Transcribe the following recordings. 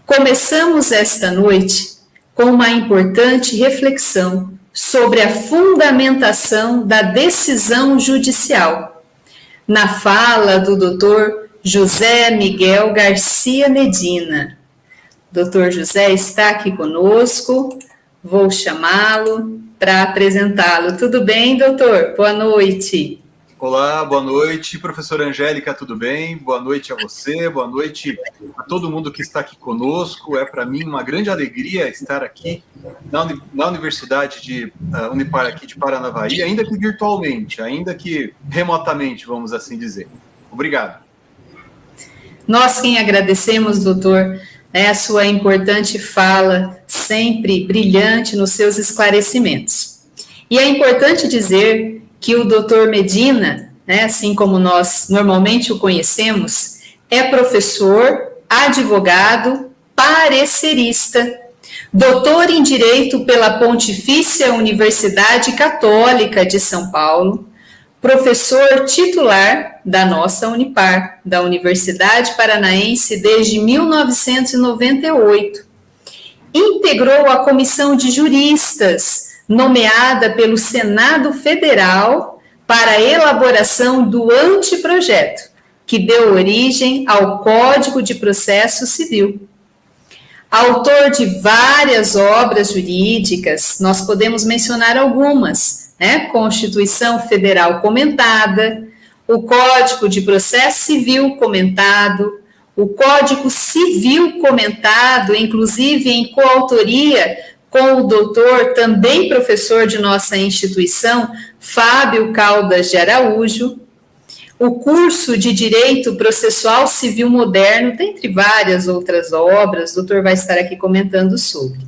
Começamos esta noite com uma importante reflexão sobre a fundamentação da decisão judicial, na fala do Dr. José Miguel Garcia Medina. Dr. José está aqui conosco, vou chamá-lo para apresentá-lo. Tudo bem, doutor? Boa noite. Olá, boa noite, professora Angélica, tudo bem? Boa noite a você, boa noite a todo mundo que está aqui conosco. É para mim uma grande alegria estar aqui na Universidade de Unipar aqui de Paranavaí, ainda que virtualmente, ainda que remotamente, vamos assim dizer. Obrigado. Nós quem agradecemos, doutor, a sua importante fala, sempre brilhante nos seus esclarecimentos. E é importante dizer que o doutor Medina, assim como nós normalmente o conhecemos, é professor, advogado, parecerista, doutor em Direito pela Pontifícia Universidade Católica de São Paulo, professor titular da nossa Unipar, da Universidade Paranaense desde 1998. Integrou a comissão de juristas, nomeada pelo Senado Federal para a elaboração do anteprojeto, que deu origem ao Código de Processo Civil. Autor de várias obras jurídicas, nós podemos mencionar algumas, Constituição Federal comentada, o Código de Processo Civil comentado, o Código Civil comentado, inclusive em coautoria com o doutor, também professor de nossa instituição, Fábio Caldas de Araújo, o curso de Direito Processual Civil Moderno, dentre várias outras obras, o doutor vai estar aqui comentando sobre.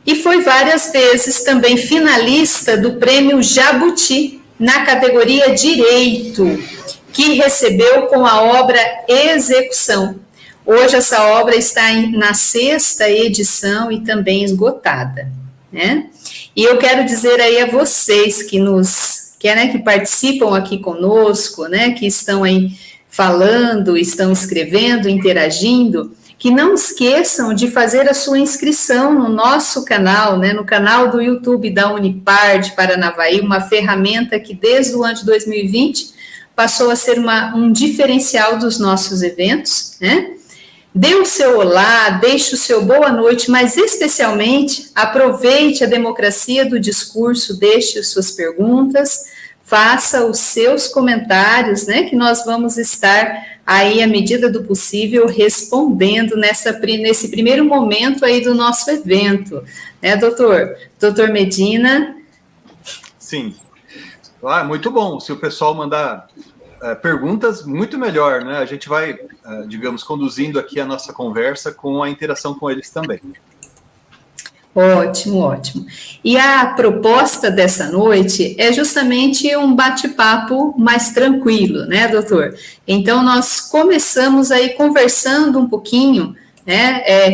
E foi várias vezes também finalista do Prêmio Jabuti, na categoria Direito, que recebeu com a obra Execução. Hoje essa obra está na 6ª edição e também esgotada, E eu quero dizer aí a vocês que que participam aqui conosco, que estão aí falando, estão escrevendo, interagindo, que não esqueçam de fazer a sua inscrição no nosso canal, no canal do YouTube da Unipar de Paranavaí, uma ferramenta que desde o ano de 2020 passou a ser um diferencial dos nossos eventos, Dê o seu olá, deixe o seu boa noite, mas especialmente aproveite a democracia do discurso, deixe as suas perguntas, faça os seus comentários, que nós vamos estar aí, à medida do possível, respondendo nesse primeiro momento aí do nosso evento, doutor? Doutor Medina? Sim. Muito bom, se o pessoal mandar perguntas, muito melhor, A gente vai, digamos, conduzindo aqui a nossa conversa com a interação com eles também. Ótimo, ótimo. E a proposta dessa noite é justamente um bate-papo mais tranquilo, doutor? Então, nós começamos aí conversando um pouquinho,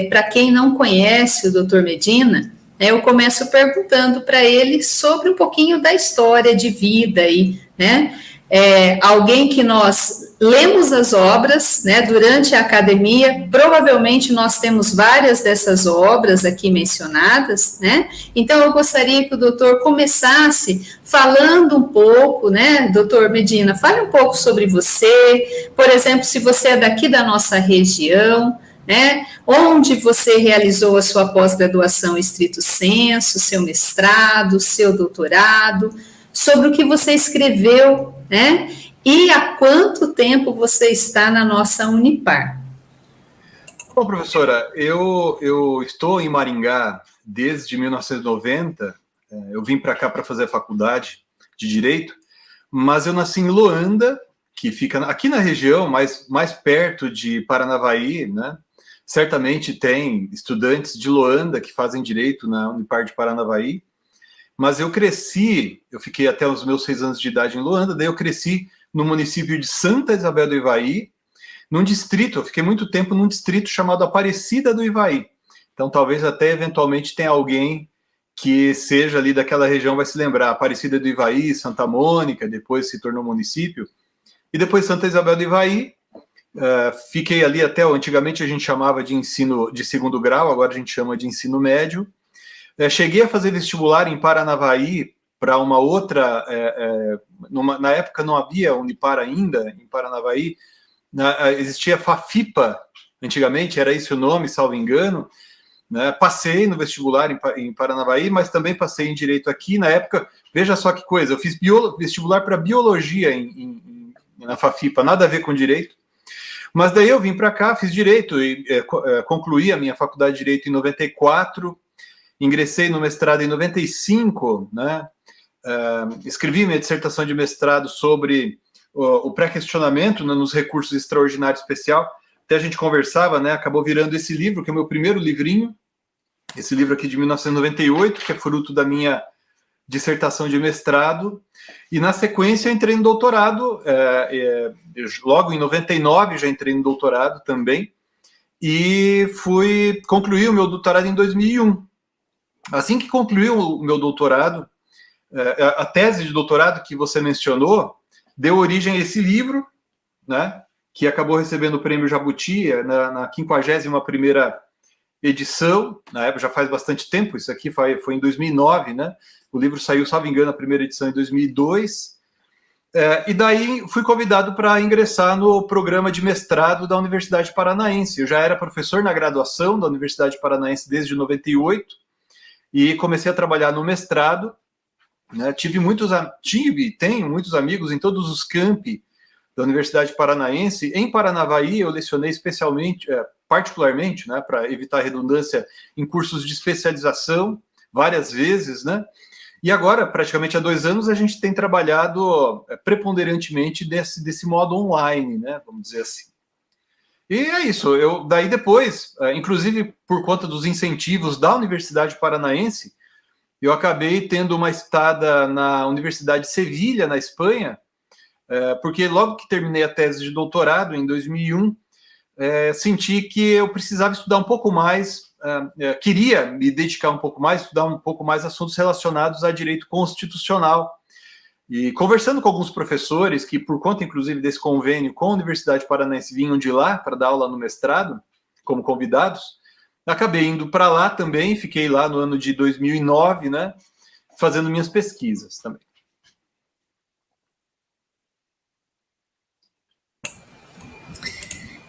para quem não conhece o doutor Medina, eu começo perguntando para ele sobre um pouquinho da história de vida aí, alguém que nós lemos as obras, durante a academia, provavelmente nós temos várias dessas obras aqui mencionadas, Então, eu gostaria que o doutor começasse falando um pouco, doutor Medina, fale um pouco sobre você, por exemplo, se você é daqui da nossa região, onde você realizou a sua pós-graduação estrito sensu, seu mestrado, seu doutorado, sobre o que você escreveu, e há quanto tempo você está na nossa Unipar? Bom, professora, eu estou em Maringá desde 1990, eu vim para cá para fazer a faculdade de Direito, mas eu nasci em Loanda, que fica aqui na região, mais perto de Paranavaí, Certamente tem estudantes de Loanda que fazem Direito na Unipar de Paranavaí, mas eu fiquei até os meus 6 anos de idade em Loanda, daí eu cresci no município de Santa Isabel do Ivaí, num distrito, eu fiquei muito tempo num distrito chamado Aparecida do Ivaí. Então, talvez até eventualmente tenha alguém que seja ali daquela região vai se lembrar. Aparecida do Ivaí, Santa Mônica, depois se tornou município. E depois Santa Isabel do Ivaí, Fiquei ali até, antigamente a gente chamava de ensino de segundo grau, agora a gente chama de ensino médio. Cheguei a fazer vestibular em Paranavaí para uma outra, na época não havia Unipar ainda, em Paranavaí, existia FAFIPA, antigamente era esse o nome, salvo engano, né? Passei no vestibular em Paranavaí, mas também passei em Direito aqui, na época, veja só que coisa, eu fiz vestibular para Biologia na FAFIPA, nada a ver com Direito, mas daí eu vim para cá, fiz Direito, e concluí a minha faculdade de Direito em 94, ingressei no mestrado em 95, né? Escrevi minha dissertação de mestrado sobre o pré-questionamento, né, nos recursos extraordinário especial. Até a gente conversava, né? Acabou virando esse livro, que é o meu primeiro livrinho, esse livro aqui de 1998, que é fruto da minha dissertação de mestrado. E na sequência eu entrei no doutorado, logo em 99 já entrei no doutorado também, e fui concluir o meu doutorado em 2001. Assim que concluí o meu doutorado, a tese de doutorado que você mencionou deu origem a esse livro, né, que acabou recebendo o prêmio Jabuti na 51ª edição, na época já faz bastante tempo, isso aqui foi em 2009, né, o livro saiu, salvo engano, a primeira edição em 2002, e daí fui convidado para ingressar no programa de mestrado da Universidade Paranaense. Eu já era professor na graduação da Universidade Paranaense desde 98, e comecei a trabalhar no mestrado, né? Tenho muitos amigos em todos os campi da Universidade Paranaense. Em Paranavaí eu lecionei particularmente, né, para evitar redundância, em cursos de especialização, várias vezes, né? E agora, praticamente há 2 anos, a gente tem trabalhado preponderantemente desse modo online, né, vamos dizer assim. E é isso, daí depois, inclusive por conta dos incentivos da Universidade Paranaense, eu acabei tendo uma estada na Universidade de Sevilha, na Espanha, porque logo que terminei a tese de doutorado, em 2001, senti que eu precisava estudar um pouco mais, queria me dedicar um pouco mais, estudar um pouco mais assuntos relacionados a direito constitucional. E conversando com alguns professores que, por conta, inclusive, desse convênio com a Universidade Paranaense, vinham de lá para dar aula no mestrado, como convidados, acabei indo para lá também, fiquei lá no ano de 2009, né, fazendo minhas pesquisas também.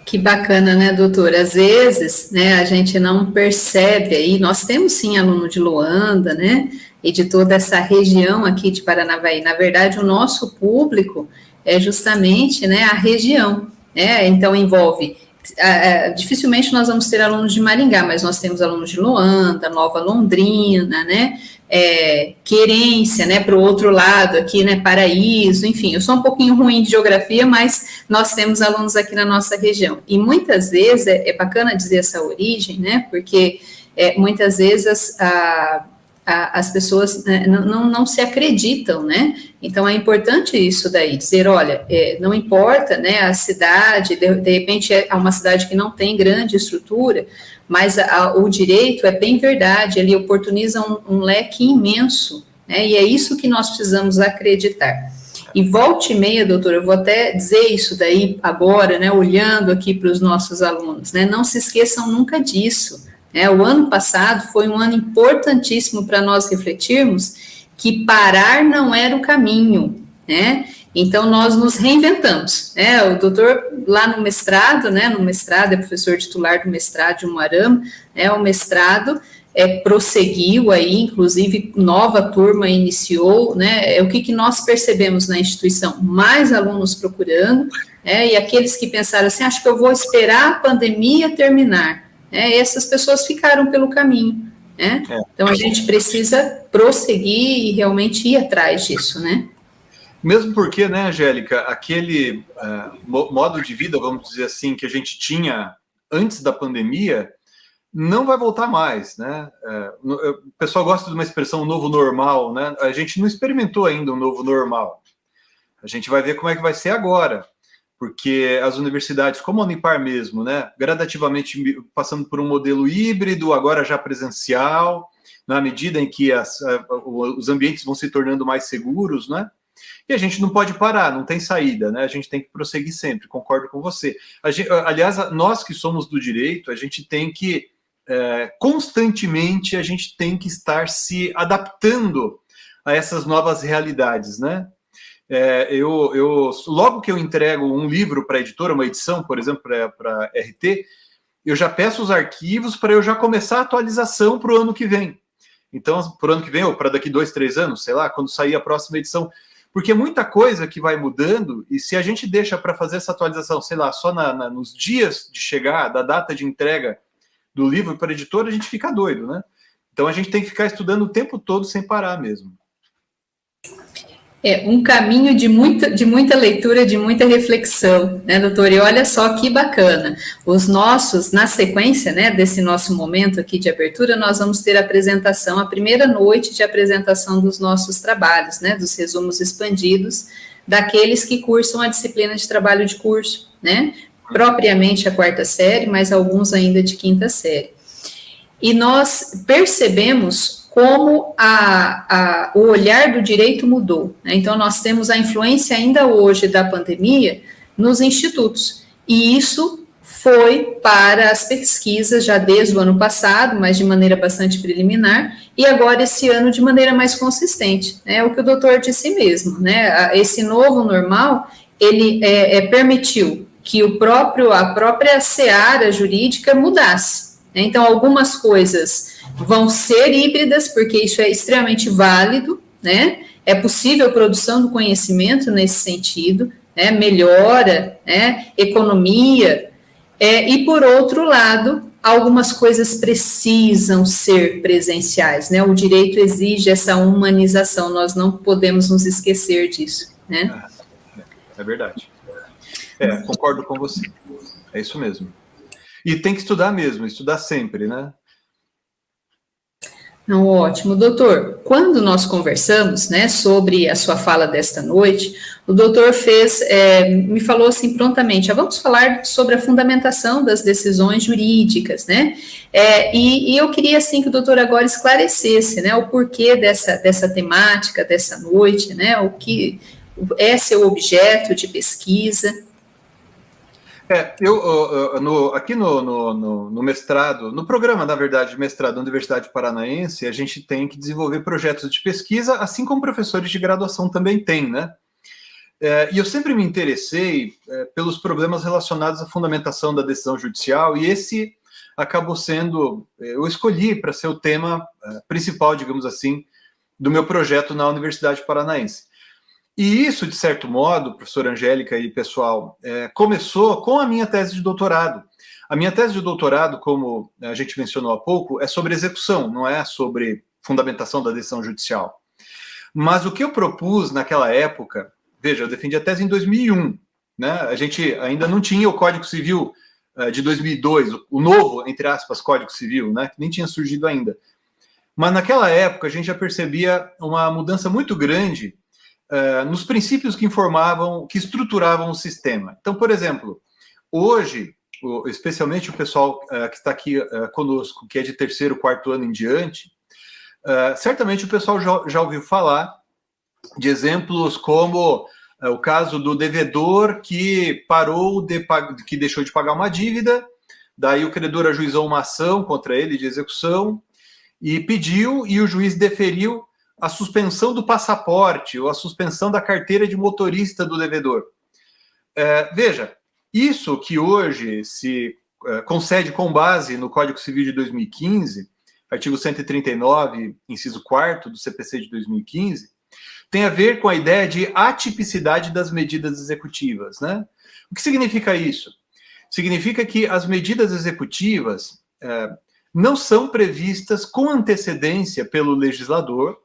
Que bacana, né, doutor? Às vezes, né, a gente não percebe aí, nós temos sim aluno de Luanda, né, e de toda essa região aqui de Paranavaí. Na verdade, o nosso público é justamente, né, a região, né, então envolve, dificilmente nós vamos ter alunos de Maringá, mas nós temos alunos de Luanda, Nova Londrina, né, Querência, né, para o outro lado aqui, né, Paraíso, enfim, eu sou um pouquinho ruim de geografia, mas nós temos alunos aqui na nossa região, e muitas vezes, é bacana dizer essa origem, né, porque muitas vezes as pessoas não se acreditam, né, então é importante isso daí, dizer, olha, não importa, né, a cidade, de repente é uma cidade que não tem grande estrutura, mas o direito é bem verdade, ele oportuniza um leque imenso, né, e é isso que nós precisamos acreditar. E volta e meia, doutora, eu vou até dizer isso daí agora, né, olhando aqui para os nossos alunos, né, não se esqueçam nunca disso, né, o ano passado foi um ano importantíssimo para nós refletirmos que parar não era o caminho, né, então nós nos reinventamos, né, o doutor lá no mestrado, né, é professor titular do mestrado de Umuarama, né, o mestrado prosseguiu aí, inclusive nova turma iniciou, né, o que nós percebemos na instituição, mais alunos procurando, e aqueles que pensaram assim, acho que eu vou esperar a pandemia terminar, essas pessoas ficaram pelo caminho, né, então a gente precisa prosseguir e realmente ir atrás disso, né. Mesmo porque, né, Angélica, aquele modo de vida, vamos dizer assim, que a gente tinha antes da pandemia, não vai voltar mais, né? O pessoal gosta de uma expressão novo normal, né? A gente não experimentou ainda um novo normal. A gente vai ver como é que vai ser agora, porque as universidades, como a Unipar mesmo, né, gradativamente passando por um modelo híbrido, agora já presencial, na medida em que os ambientes vão se tornando mais seguros, né? E a gente não pode parar, não tem saída, né? A gente tem que prosseguir sempre, concordo com você. Aliás, nós que somos do direito, a gente tem que, constantemente, a gente tem que estar se adaptando a essas novas realidades, né? Logo que eu entrego um livro para a editora, uma edição, por exemplo, para RT, eu já peço os arquivos para eu já começar a atualização para o ano que vem. Então, para o ano que vem, ou para daqui 2, 3 anos, sei lá, quando sair a próxima edição. Porque é muita coisa que vai mudando, e se a gente deixa para fazer essa atualização, sei lá, só nos dias de chegar, da data de entrega do livro para a editora, a gente fica doido, né? Então, a gente tem que ficar estudando o tempo todo sem parar mesmo. Um caminho de muita leitura, de muita reflexão, né, doutor? E olha só que bacana. Na sequência, né, desse nosso momento aqui de abertura, nós vamos ter a primeira noite de apresentação dos nossos trabalhos, né, dos resumos expandidos, daqueles que cursam a disciplina de trabalho de curso, né, propriamente a 4ª série, mas alguns ainda de 5ª série. E nós percebemos como o olhar do direito mudou, né? Então, nós temos a influência ainda hoje da pandemia nos institutos, e isso foi para as pesquisas já desde o ano passado, mas de maneira bastante preliminar, e agora esse ano de maneira mais consistente, né? O que o doutor disse mesmo, né? Esse novo normal, ele permitiu que a própria seara jurídica mudasse, né? Então, algumas coisas vão ser híbridas, porque isso é extremamente válido, né? É possível produção do conhecimento nesse sentido, né? Melhora, né? Economia, e por outro lado, algumas coisas precisam ser presenciais, né? O direito exige essa humanização, nós não podemos nos esquecer disso, né? É verdade. Concordo com você. É isso mesmo. E tem que estudar mesmo, estudar sempre, né? Não, ótimo. Doutor, quando nós conversamos, né, sobre a sua fala desta noite, o doutor me falou assim prontamente, vamos falar sobre a fundamentação das decisões jurídicas, né, e eu queria, assim, que o doutor agora esclarecesse, né, o porquê dessa temática, dessa noite, né, o que é seu objeto de pesquisa. Aqui no mestrado, no programa, na verdade, de mestrado da Universidade Paranaense, a gente tem que desenvolver projetos de pesquisa, assim como professores de graduação também têm, né? E eu sempre me interessei pelos problemas relacionados à fundamentação da decisão judicial, e esse acabou sendo, eu escolhi para ser o tema principal, digamos assim, do meu projeto na Universidade Paranaense. E isso, de certo modo, professora Angélica e pessoal, começou com a minha tese de doutorado. A minha tese de doutorado, como a gente mencionou há pouco, é sobre execução, não é sobre fundamentação da decisão judicial. Mas o que eu propus naquela época, veja, eu defendi a tese em 2001, né? A gente ainda não tinha o Código Civil de 2002, o novo, entre aspas, Código Civil, né? Que nem tinha surgido ainda. Mas naquela época a gente já percebia uma mudança muito grande nos princípios que informavam, que estruturavam o sistema. Então, por exemplo, hoje, especialmente o pessoal que está aqui conosco, que é de 3º, 4º ano em diante, certamente o pessoal já ouviu falar de exemplos como o caso do devedor que que deixou de pagar uma dívida, daí o credor ajuizou uma ação contra ele de execução e pediu, e o juiz deferiu a suspensão do passaporte ou a suspensão da carteira de motorista do devedor. Veja, isso que hoje se concede com base no Código Civil de 2015, artigo 139, inciso 4º do CPC de 2015, tem a ver com a ideia de atipicidade das medidas executivas, né? O que significa isso? Significa que as medidas executivas não são previstas com antecedência pelo legislador.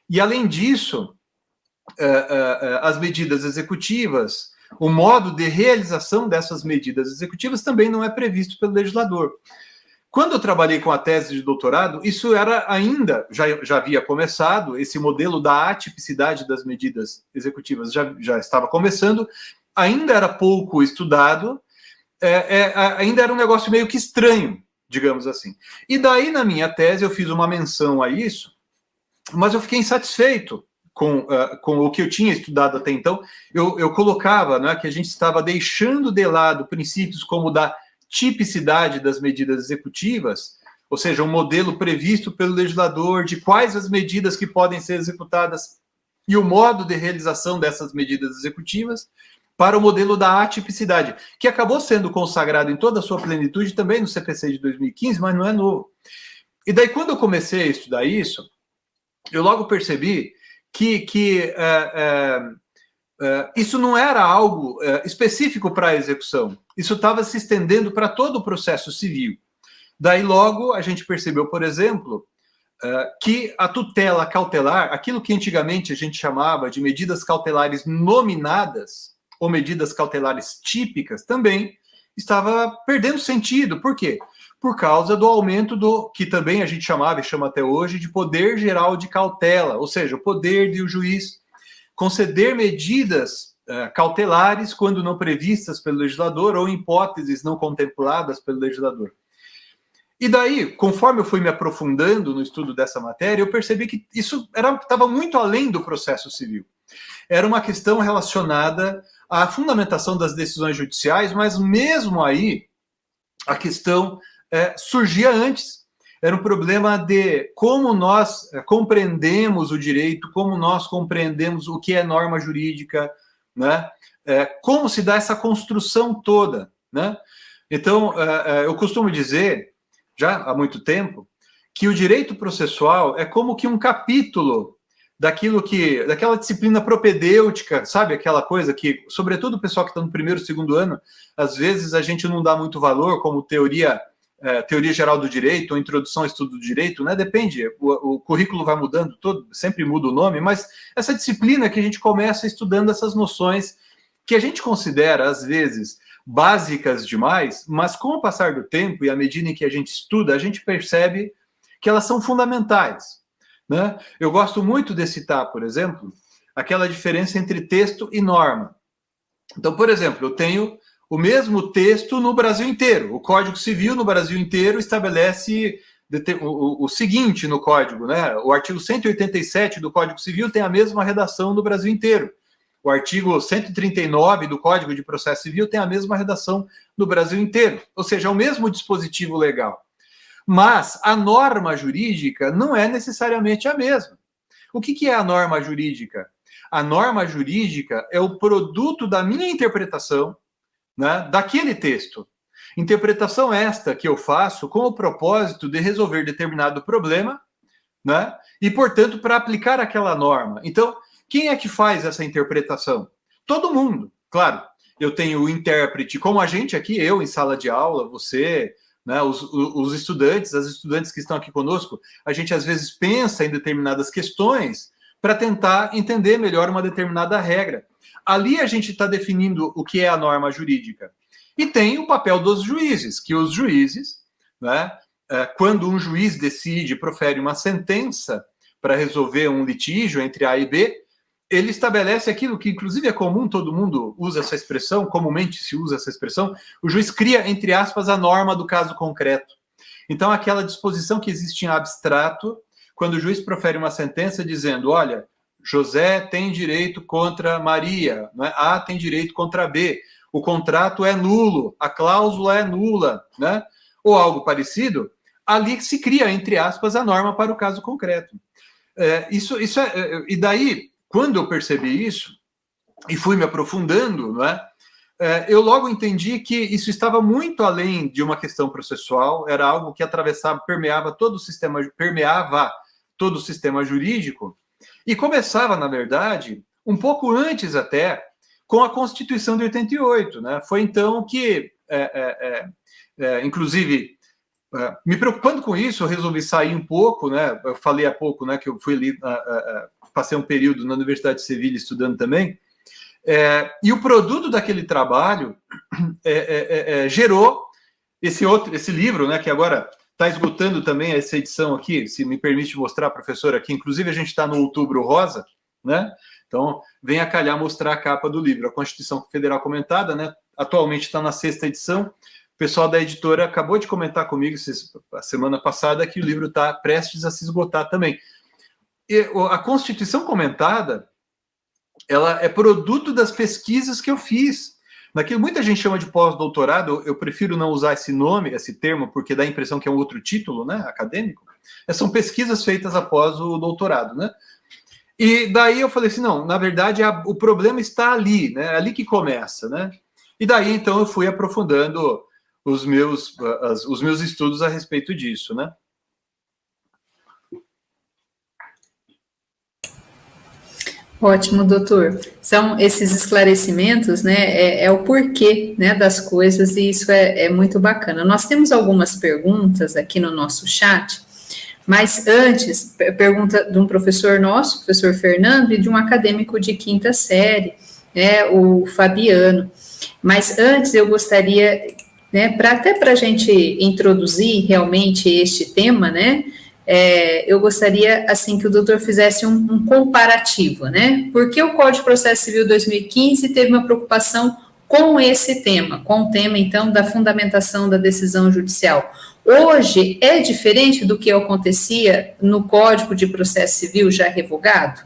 E, além disso, as medidas executivas, o modo de realização dessas medidas executivas também não é previsto pelo legislador. Quando eu trabalhei com a tese de doutorado, isso era ainda, já havia começado, esse modelo da atipicidade das medidas executivas já estava começando, ainda era pouco estudado, ainda era um negócio meio que estranho, digamos assim. E daí, na minha tese, eu fiz uma menção a isso, mas eu fiquei insatisfeito com o que eu tinha estudado até então, eu colocava, né, que a gente estava deixando de lado princípios como da tipicidade das medidas executivas, ou seja, um modelo previsto pelo legislador de quais as medidas que podem ser executadas e o modo de realização dessas medidas executivas, para o modelo da atipicidade, que acabou sendo consagrado em toda a sua plenitude também no CPC de 2015, mas não é novo. E daí, quando eu comecei a estudar isso, eu logo percebi que isso não era algo específico para a execução. Isso estava se estendendo para todo o processo civil. Daí, logo, a gente percebeu, por exemplo, que a tutela cautelar, aquilo que antigamente a gente chamava de medidas cautelares nominadas, ou medidas cautelares típicas, também estava perdendo sentido. Por quê? Por causa do aumento do que também a gente chamava e chama até hoje de poder geral de cautela, ou seja, o poder de o juiz conceder medidas cautelares quando não previstas pelo legislador ou em hipóteses não contempladas pelo legislador. E daí, conforme eu fui me aprofundando no estudo dessa matéria, eu percebi que isso estava muito além do processo civil. Era uma questão relacionada à fundamentação das decisões judiciais, mas mesmo aí a questão surgia antes. Era um problema de como nós compreendemos o direito, como nós compreendemos o que é norma jurídica, né? Como se dá essa construção toda, né? Então, eu costumo dizer, já há muito tempo, que o direito processual é como que um capítulo daquela disciplina propedêutica, sabe? Aquela coisa que, sobretudo o pessoal que está no primeiro, segundo ano, às vezes a gente não dá muito valor, como teoria geral do direito, ou introdução ao estudo do direito, né? Depende, o currículo vai mudando, sempre muda o nome, mas essa disciplina que a gente começa estudando essas noções que a gente considera, às vezes, básicas demais, mas com o passar do tempo e à medida em que a gente estuda, a gente percebe que elas são fundamentais, né? Eu gosto muito de citar, por exemplo, aquela diferença entre texto e norma. Então, por exemplo, eu tenho o mesmo texto no Brasil inteiro. O Código Civil no Brasil inteiro estabelece o seguinte no Código, né? O artigo 187 do Código Civil tem a mesma redação no Brasil inteiro. O artigo 139 do Código de Processo Civil tem a mesma redação no Brasil inteiro. Ou seja, é o mesmo dispositivo legal. Mas a norma jurídica não é necessariamente a mesma. O que é a norma jurídica? A norma jurídica é o produto da minha interpretação, né, daquele texto. Interpretação esta que eu faço com o propósito de resolver determinado problema, né, e, portanto, para aplicar aquela norma. Então, quem é que faz essa interpretação? Todo mundo, claro. Eu tenho o intérprete, como a gente aqui, eu em sala de aula, você, né, os estudantes, as estudantes que estão aqui conosco, a gente às vezes pensa em determinadas questões para tentar entender melhor uma determinada regra. Ali a gente está definindo o que é a norma jurídica. E tem o papel dos juízes, que os juízes, né, quando um juiz decide, profere uma sentença para resolver um litígio entre A e B, ele estabelece aquilo que, inclusive, é comum, todo mundo usa essa expressão, comumente se usa essa expressão, o juiz cria, entre aspas, a norma do caso concreto. Então, aquela disposição que existe em abstrato, quando o juiz profere uma sentença dizendo, olha, José tem direito contra Maria, né? A tem direito contra B, o contrato é nulo, a cláusula é nula, né? Ou algo parecido, ali se cria, entre aspas, a norma para o caso concreto. E daí, quando eu percebi isso, e fui me aprofundando, não é? Eu logo entendi que isso estava muito além de uma questão processual, era algo que permeava todo o sistema jurídico, e começava, na verdade, um pouco antes até, com a Constituição de 88, né? Foi então que, inclusive, me preocupando com isso, eu resolvi sair um pouco, né? Eu falei há pouco, né, que eu fui ali, passei um período na Universidade de Sevilha estudando também, e o produto daquele trabalho gerou esse livro, né, que agora está esgotando também essa edição aqui, se me permite mostrar, professor, aqui, inclusive a gente está no Outubro Rosa, né? Então, vem a calhar mostrar a capa do livro, a Constituição Federal Comentada, né? Atualmente está na 6ª edição. O pessoal da editora acabou de comentar comigo a semana passada que o livro está prestes a se esgotar também. a Constituição comentada, ela é produto das pesquisas que eu fiz. Naquilo muita gente chama de pós-doutorado, eu prefiro não usar esse nome, esse termo, porque dá a impressão que é um outro título, né, acadêmico. São pesquisas feitas após o doutorado, né? E daí eu falei assim, não, na verdade o problema está ali, né? É ali que começa, né? E daí então eu fui aprofundando os meus estudos a respeito disso, né? Ótimo, doutor. São esses esclarecimentos, né? É o porquê, né, das coisas, e isso é muito bacana. Nós temos algumas perguntas aqui no nosso chat, mas antes, pergunta de um professor nosso, professor Fernando, e de um acadêmico de quinta série, né, o Fabiano. Mas antes eu gostaria, né, até para a gente introduzir realmente este tema, né, eu gostaria, assim, que o doutor fizesse um comparativo, né? Porque o Código de Processo Civil 2015 teve uma preocupação com esse tema, com o tema, então, da fundamentação da decisão judicial. Hoje é diferente do que acontecia no Código de Processo Civil já revogado?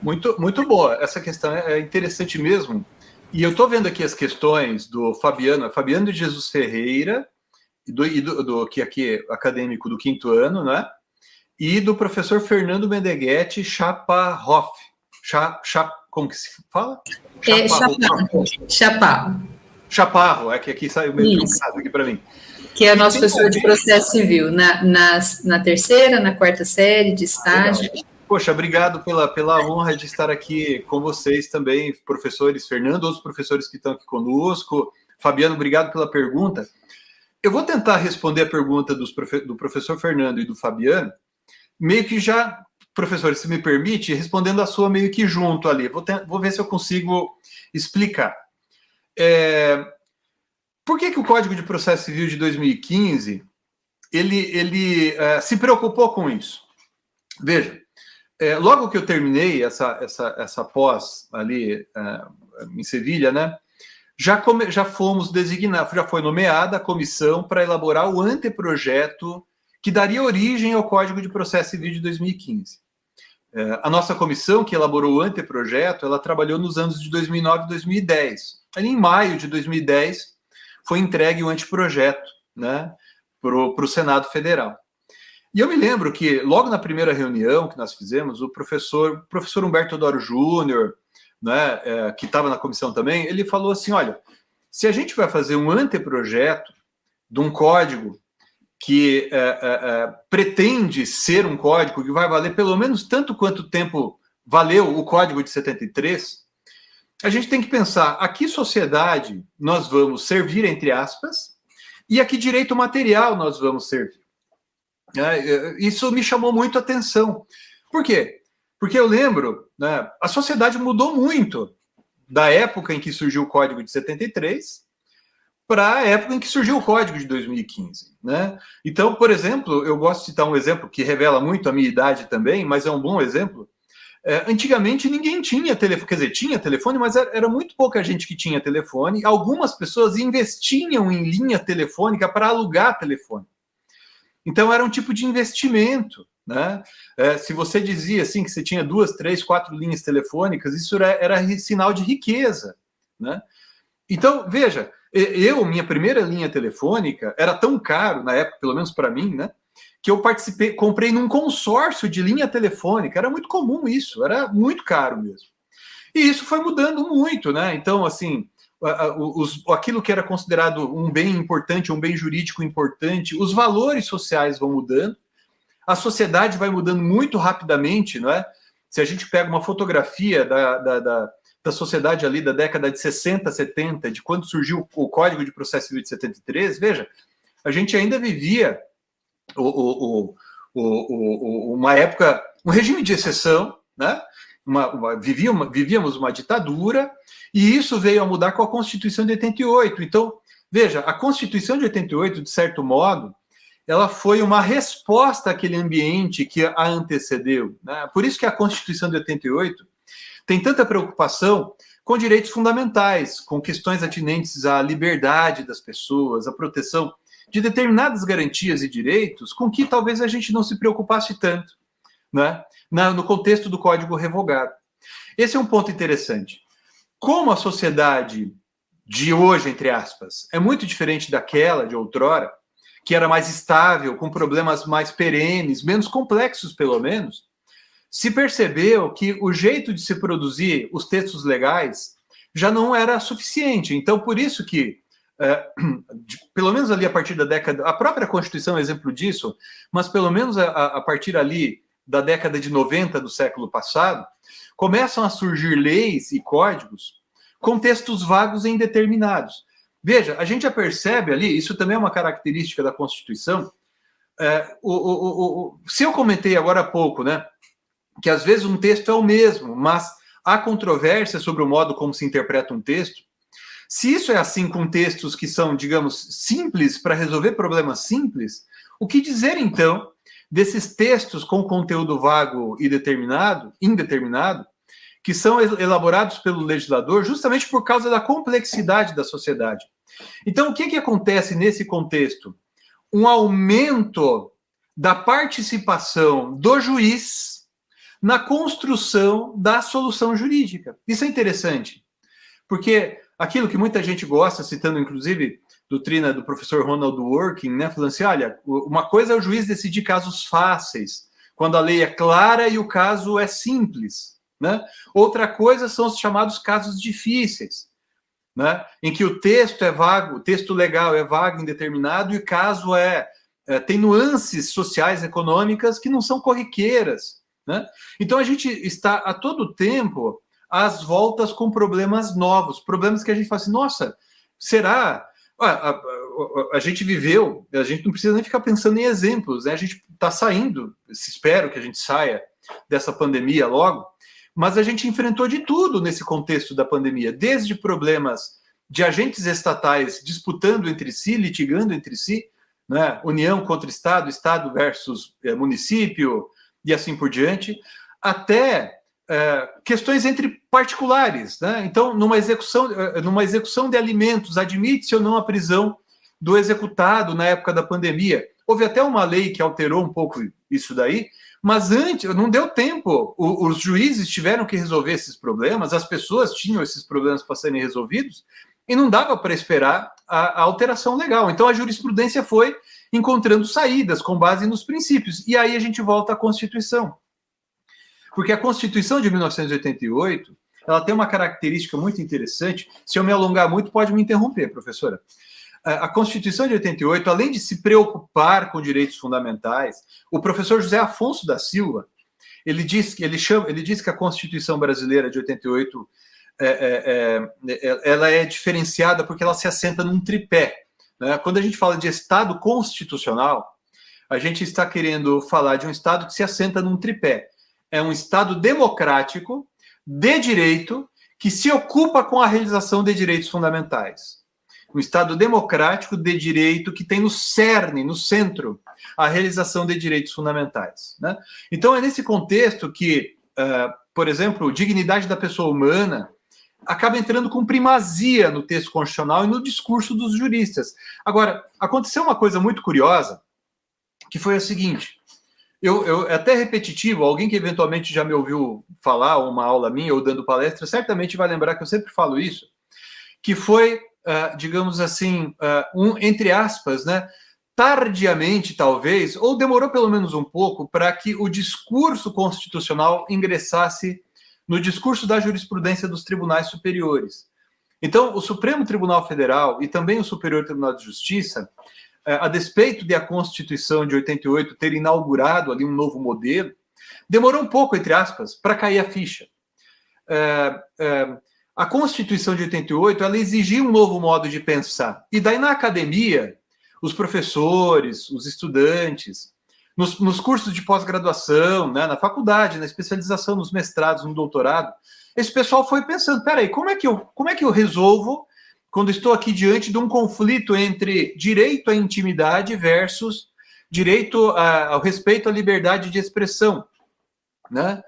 Muito, muito boa. Essa questão é interessante mesmo. E eu estou vendo aqui as questões do Fabiano de Jesus Ferreira, que aqui é acadêmico do quinto ano, né? E do professor Fernando Meneghetti Chaparroff. Como que se fala? Chaparro, é que aqui saiu meio truncado aqui para mim. Que é o nosso professor de processo civil, na terceira, na quarta série, de estágio. Poxa, obrigado pela honra de estar aqui com vocês também, professores Fernando, outros professores que estão aqui conosco. Fabiano, obrigado pela pergunta. Eu vou tentar responder a pergunta do professor Fernando e do Fabiano, meio que já, professor, se me permite, respondendo a sua meio que junto ali. Vou ver se eu consigo explicar. Por que o Código de Processo Civil de 2015 ele se preocupou com isso? Veja, logo que eu terminei essa pós ali em Sevilha, né? Já fomos designados, já foi nomeada a comissão para elaborar o anteprojeto que daria origem ao Código de Processo Civil de 2015. A nossa comissão que elaborou o anteprojeto, ela trabalhou nos anos de 2009 e 2010. Ali em maio de 2010 foi entregue o anteprojeto, né, para o Senado Federal. E eu me lembro que logo na primeira reunião que nós fizemos, o professor Humberto Teodoro Júnior, né, que estava na comissão também, ele falou assim, olha, se a gente vai fazer um anteprojeto de um código que pretende ser um código que vai valer pelo menos tanto quanto tempo valeu o Código de 73, a gente tem que pensar a que sociedade nós vamos servir, entre aspas, e a que direito material nós vamos servir. Isso me chamou muito a atenção. Por quê? Porque eu lembro, né, a sociedade mudou muito da época em que surgiu o Código de 73 para a época em que surgiu o Código de 2015. Né? Então, por exemplo, eu gosto de citar um exemplo que revela muito a minha idade também, mas é um bom exemplo. Antigamente ninguém tinha telefone, quer dizer, tinha telefone, mas era muito pouca gente que tinha telefone. Algumas pessoas investiam em linha telefônica para alugar telefone. Então era um tipo de investimento. Né? Se você dizia assim que você tinha 2, 3, 4 linhas telefônicas, isso era sinal de riqueza. Né? Então, veja, minha primeira linha telefônica era tão caro, na época, pelo menos para mim, né, que eu comprei num consórcio de linha telefônica. Era muito comum isso, era muito caro mesmo. E isso foi mudando muito, né? Então, assim, aquilo que era considerado um bem importante, um bem jurídico importante, os valores sociais vão mudando, a sociedade vai mudando muito rapidamente, não é? Se a gente pega uma fotografia da sociedade ali da década de 60, 70, de quando surgiu o Código de Processo Civil de 73, veja, a gente ainda vivia uma época, um regime de exceção, né? Vivíamos uma ditadura, e isso veio a mudar com a Constituição de 88. Então, veja, a Constituição de 88, de certo modo, ela foi uma resposta àquele ambiente que a antecedeu. Né? Por isso que a Constituição de 88 tem tanta preocupação com direitos fundamentais, com questões atinentes à liberdade das pessoas, à proteção de determinadas garantias e direitos, com que talvez a gente não se preocupasse tanto né, no contexto do Código Revogado. Esse é um ponto interessante. Como a sociedade de hoje, entre aspas, é muito diferente daquela de outrora, que era mais estável, com problemas mais perenes, menos complexos, pelo menos, se percebeu que o jeito de se produzir os textos legais já não era suficiente. Então, por isso que, pelo menos ali a partir da década... A própria Constituição é exemplo disso, mas pelo menos a partir ali da década de 90 do século passado, começam a surgir leis e códigos com textos vagos e indeterminados. Veja, a gente já percebe ali, isso também é uma característica da Constituição. Se eu comentei agora há pouco, né, que às vezes um texto é o mesmo, mas há controvérsia sobre o modo como se interpreta um texto. Se isso é assim com textos que são, digamos, simples para resolver problemas simples, o que dizer então desses textos com conteúdo vago e indeterminado, que são elaborados pelo legislador justamente por causa da complexidade da sociedade? Então, o que acontece nesse contexto? Um aumento da participação do juiz na construção da solução jurídica. Isso é interessante, porque aquilo que muita gente gosta, citando inclusive doutrina do professor Ronald Dworkin, né, falando assim, olha, uma coisa é o juiz decidir casos fáceis, quando a lei é clara e o caso é simples, né? Outra coisa são os chamados casos difíceis, né, em que o texto é vago, o texto legal é vago, indeterminado, e o caso tem nuances sociais, econômicas que não são corriqueiras, né? Então a gente está a todo tempo às voltas com problemas novos, problemas que a gente fala assim, nossa, será? A gente viveu, a gente não precisa nem ficar pensando em exemplos, né? A gente está saindo, espero que a gente saia dessa pandemia logo, mas a gente enfrentou de tudo nesse contexto da pandemia, desde problemas de agentes estatais disputando entre si, litigando entre si, né? União contra Estado, Estado versus município, e assim por diante, até questões entre particulares, né? Então, numa execução de alimentos, admite-se ou não a prisão do executado na época da pandemia. Houve até uma lei que alterou um pouco isso daí, mas antes, não deu tempo. Os juízes tiveram que resolver esses problemas, as pessoas tinham esses problemas para serem resolvidos, e não dava para esperar a alteração legal. Então, a jurisprudência foi encontrando saídas com base nos princípios. E aí a gente volta à Constituição. Porque a Constituição de 1988, ela tem uma característica muito interessante. Se eu me alongar muito, pode me interromper, professora. A Constituição de 88, além de se preocupar com direitos fundamentais, o professor José Afonso da Silva, ele diz que a Constituição brasileira de 88 ela é diferenciada porque ela se assenta num tripé. Né? Quando a gente fala de Estado constitucional, a gente está querendo falar de um Estado que se assenta num tripé. É um Estado democrático, de direito, que se ocupa com a realização de direitos fundamentais. Um Estado democrático, de direito, que tem no cerne, no centro, a realização de direitos fundamentais. Né? Então, é nesse contexto que, por exemplo, dignidade da pessoa humana acaba entrando com primazia no texto constitucional e no discurso dos juristas. Agora, aconteceu uma coisa muito curiosa, que foi a seguinte... é até repetitivo, alguém que eventualmente já me ouviu falar, ou uma aula minha, ou dando palestra, certamente vai lembrar que eu sempre falo isso, que foi, digamos assim, entre aspas, né, tardiamente, talvez, ou demorou pelo menos um pouco, para que o discurso constitucional ingressasse no discurso da jurisprudência dos tribunais superiores. Então, o Supremo Tribunal Federal e também o Superior Tribunal de Justiça, a despeito de a Constituição de 88 ter inaugurado ali um novo modelo, demorou um pouco, entre aspas, para cair a ficha. A Constituição de 88, ela exigia um novo modo de pensar. E daí, na academia, os professores, os estudantes, nos cursos de pós-graduação, né, na faculdade, na especialização, nos mestrados, no doutorado, esse pessoal foi pensando, peraí, como é que eu resolvo quando estou aqui diante de um conflito entre direito à intimidade versus direito ao respeito à liberdade de expressão, né?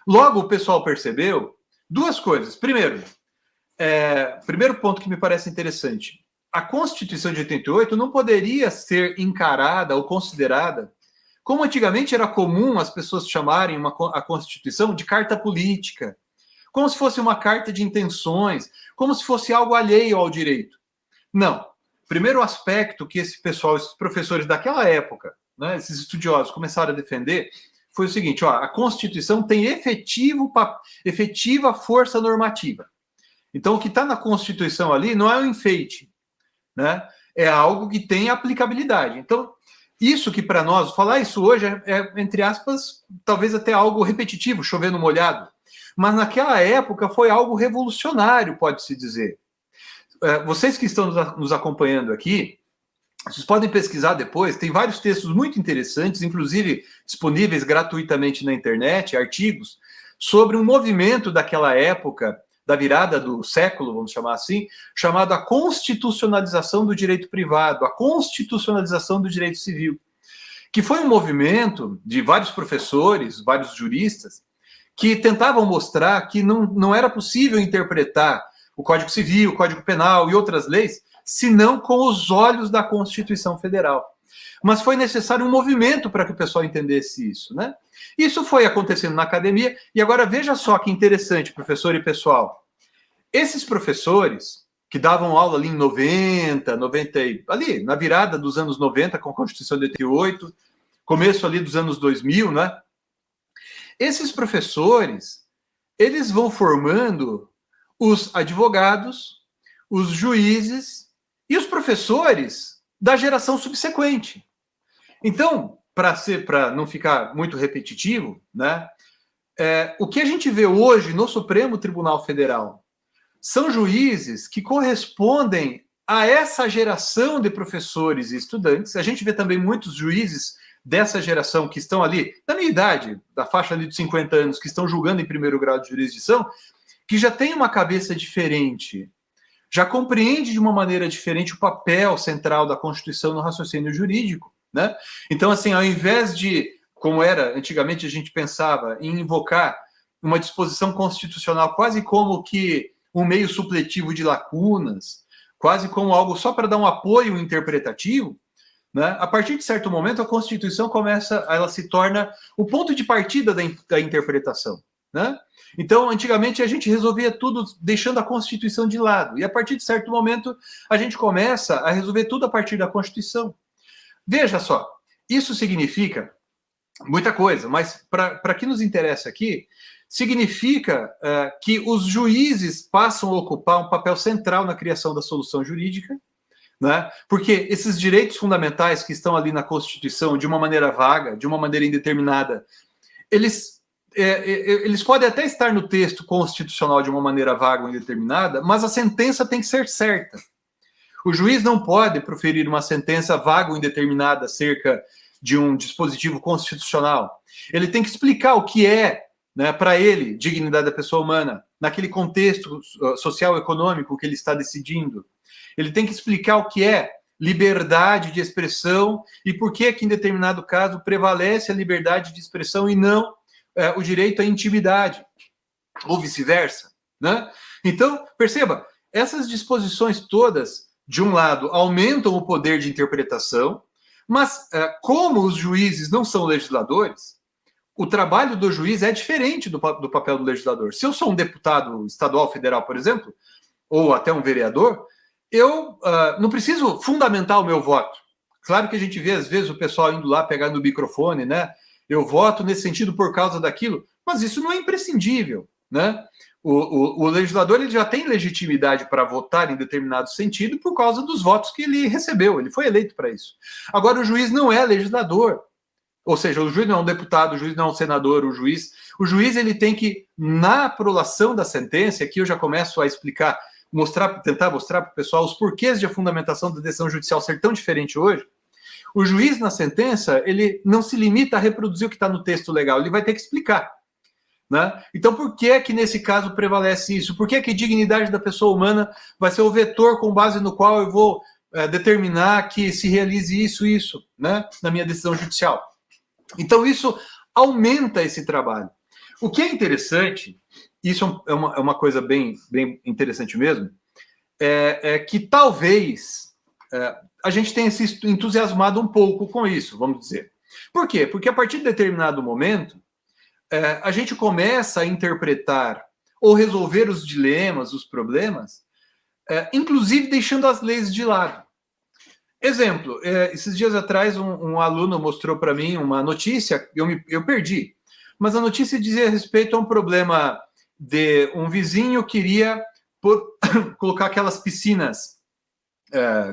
Logo, o pessoal percebeu duas coisas. Primeiro ponto que me parece interessante, a Constituição de 88 não poderia ser encarada ou considerada Como antigamente era comum as pessoas chamarem a Constituição de carta política, como se fosse uma carta de intenções, como se fosse algo alheio ao direito. Não. Primeiro aspecto que esse pessoal, esses professores daquela época, né, esses estudiosos começaram a defender, foi o seguinte: a Constituição tem efetiva força normativa. Então, o que está na Constituição ali não é um enfeite, né? É algo que tem aplicabilidade. Então, isso que para nós, falar isso hoje entre aspas, talvez até algo repetitivo, chover no molhado. Mas naquela época foi algo revolucionário, pode-se dizer. Vocês que estão nos acompanhando aqui, vocês podem pesquisar depois, tem vários textos muito interessantes, inclusive disponíveis gratuitamente na internet, artigos, sobre um movimento daquela época, da virada do século, vamos chamar assim, chamado a constitucionalização do direito privado, a constitucionalização do direito civil, que foi um movimento de vários professores, vários juristas, que tentavam mostrar que não era possível interpretar o Código Civil, o Código Penal e outras leis, senão com os olhos da Constituição Federal. Mas foi necessário um movimento para que o pessoal entendesse isso, né? Isso foi acontecendo na academia, e agora veja só que interessante, professor e pessoal. Esses professores que davam aula ali em 90, ali na virada dos anos 90, com a Constituição de 88, começo ali dos anos 2000, né? Esses professores, eles vão formando os advogados, os juízes e os professores da geração subsequente. Então, para não ficar muito repetitivo, né, o que a gente vê hoje no Supremo Tribunal Federal são juízes que correspondem a essa geração de professores e estudantes. A gente vê também muitos juízes dessa geração que estão ali, da minha idade, da faixa ali de 50 anos, que estão julgando em primeiro grau de jurisdição, que já tem uma cabeça diferente, já compreende de uma maneira diferente o papel central da Constituição no raciocínio jurídico, né? Então, assim, ao invés de, como era antigamente, a gente pensava em invocar uma disposição constitucional quase como que um meio supletivo de lacunas, quase como algo só para dar um apoio interpretativo, né? A partir de certo momento, a Constituição ela se torna o ponto de partida da interpretação, né? Então, antigamente, a gente resolvia tudo deixando a Constituição de lado. E a partir de certo momento, a gente começa a resolver tudo a partir da Constituição. Veja só, isso significa muita coisa, mas para que nos interessa aqui, significa que os juízes passam a ocupar um papel central na criação da solução jurídica, né? Porque esses direitos fundamentais que estão ali na Constituição, de uma maneira vaga, de uma maneira indeterminada, eles podem até estar no texto constitucional de uma maneira vaga ou indeterminada, mas a sentença tem que ser certa. O juiz não pode proferir uma sentença vaga ou indeterminada acerca de um dispositivo constitucional. Ele tem que explicar o que é, né, para ele, dignidade da pessoa humana, naquele contexto social e econômico que ele está decidindo. Ele tem que explicar o que é liberdade de expressão e por que em determinado caso prevalece a liberdade de expressão e não o direito à intimidade, ou vice-versa, né? Então, perceba, essas disposições todas, de um lado, aumentam o poder de interpretação, mas como os juízes não são legisladores, o trabalho do juiz é diferente do papel do legislador. Se eu sou um deputado estadual, federal, por exemplo, ou até um vereador, eu não preciso fundamentar o meu voto. Claro que a gente vê, às vezes, o pessoal indo lá pegar no microfone, né? Eu voto nesse sentido por causa daquilo, mas isso não é imprescindível, né? O legislador ele já tem legitimidade para votar em determinado sentido por causa dos votos que ele recebeu, ele foi eleito para isso. Agora, o juiz não é legislador, ou seja, o juiz não é um deputado, o juiz não é um senador, o juiz ele tem que, na prolação da sentença, aqui eu já começo a explicar, tentar mostrar para o pessoal os porquês de a fundamentação da decisão judicial ser tão diferente hoje. O juiz, na sentença, ele não se limita a reproduzir o que está no texto legal, ele vai ter que explicar, né? Então, por que nesse caso prevalece isso? Por que a dignidade da pessoa humana vai ser o vetor com base no qual eu vou determinar que se realize isso, né, na minha decisão judicial? Então, isso aumenta esse trabalho. O que é interessante, isso é uma coisa bem interessante mesmo, é que talvez a gente tenha se entusiasmado um pouco com isso, vamos dizer. Por quê? Porque a partir de determinado momento, a gente começa a interpretar ou resolver os dilemas, os problemas, inclusive deixando as leis de lado. Exemplo, esses dias atrás um aluno mostrou para mim uma notícia, eu perdi, mas a notícia dizia respeito a um problema de um vizinho queria colocar aquelas piscinas,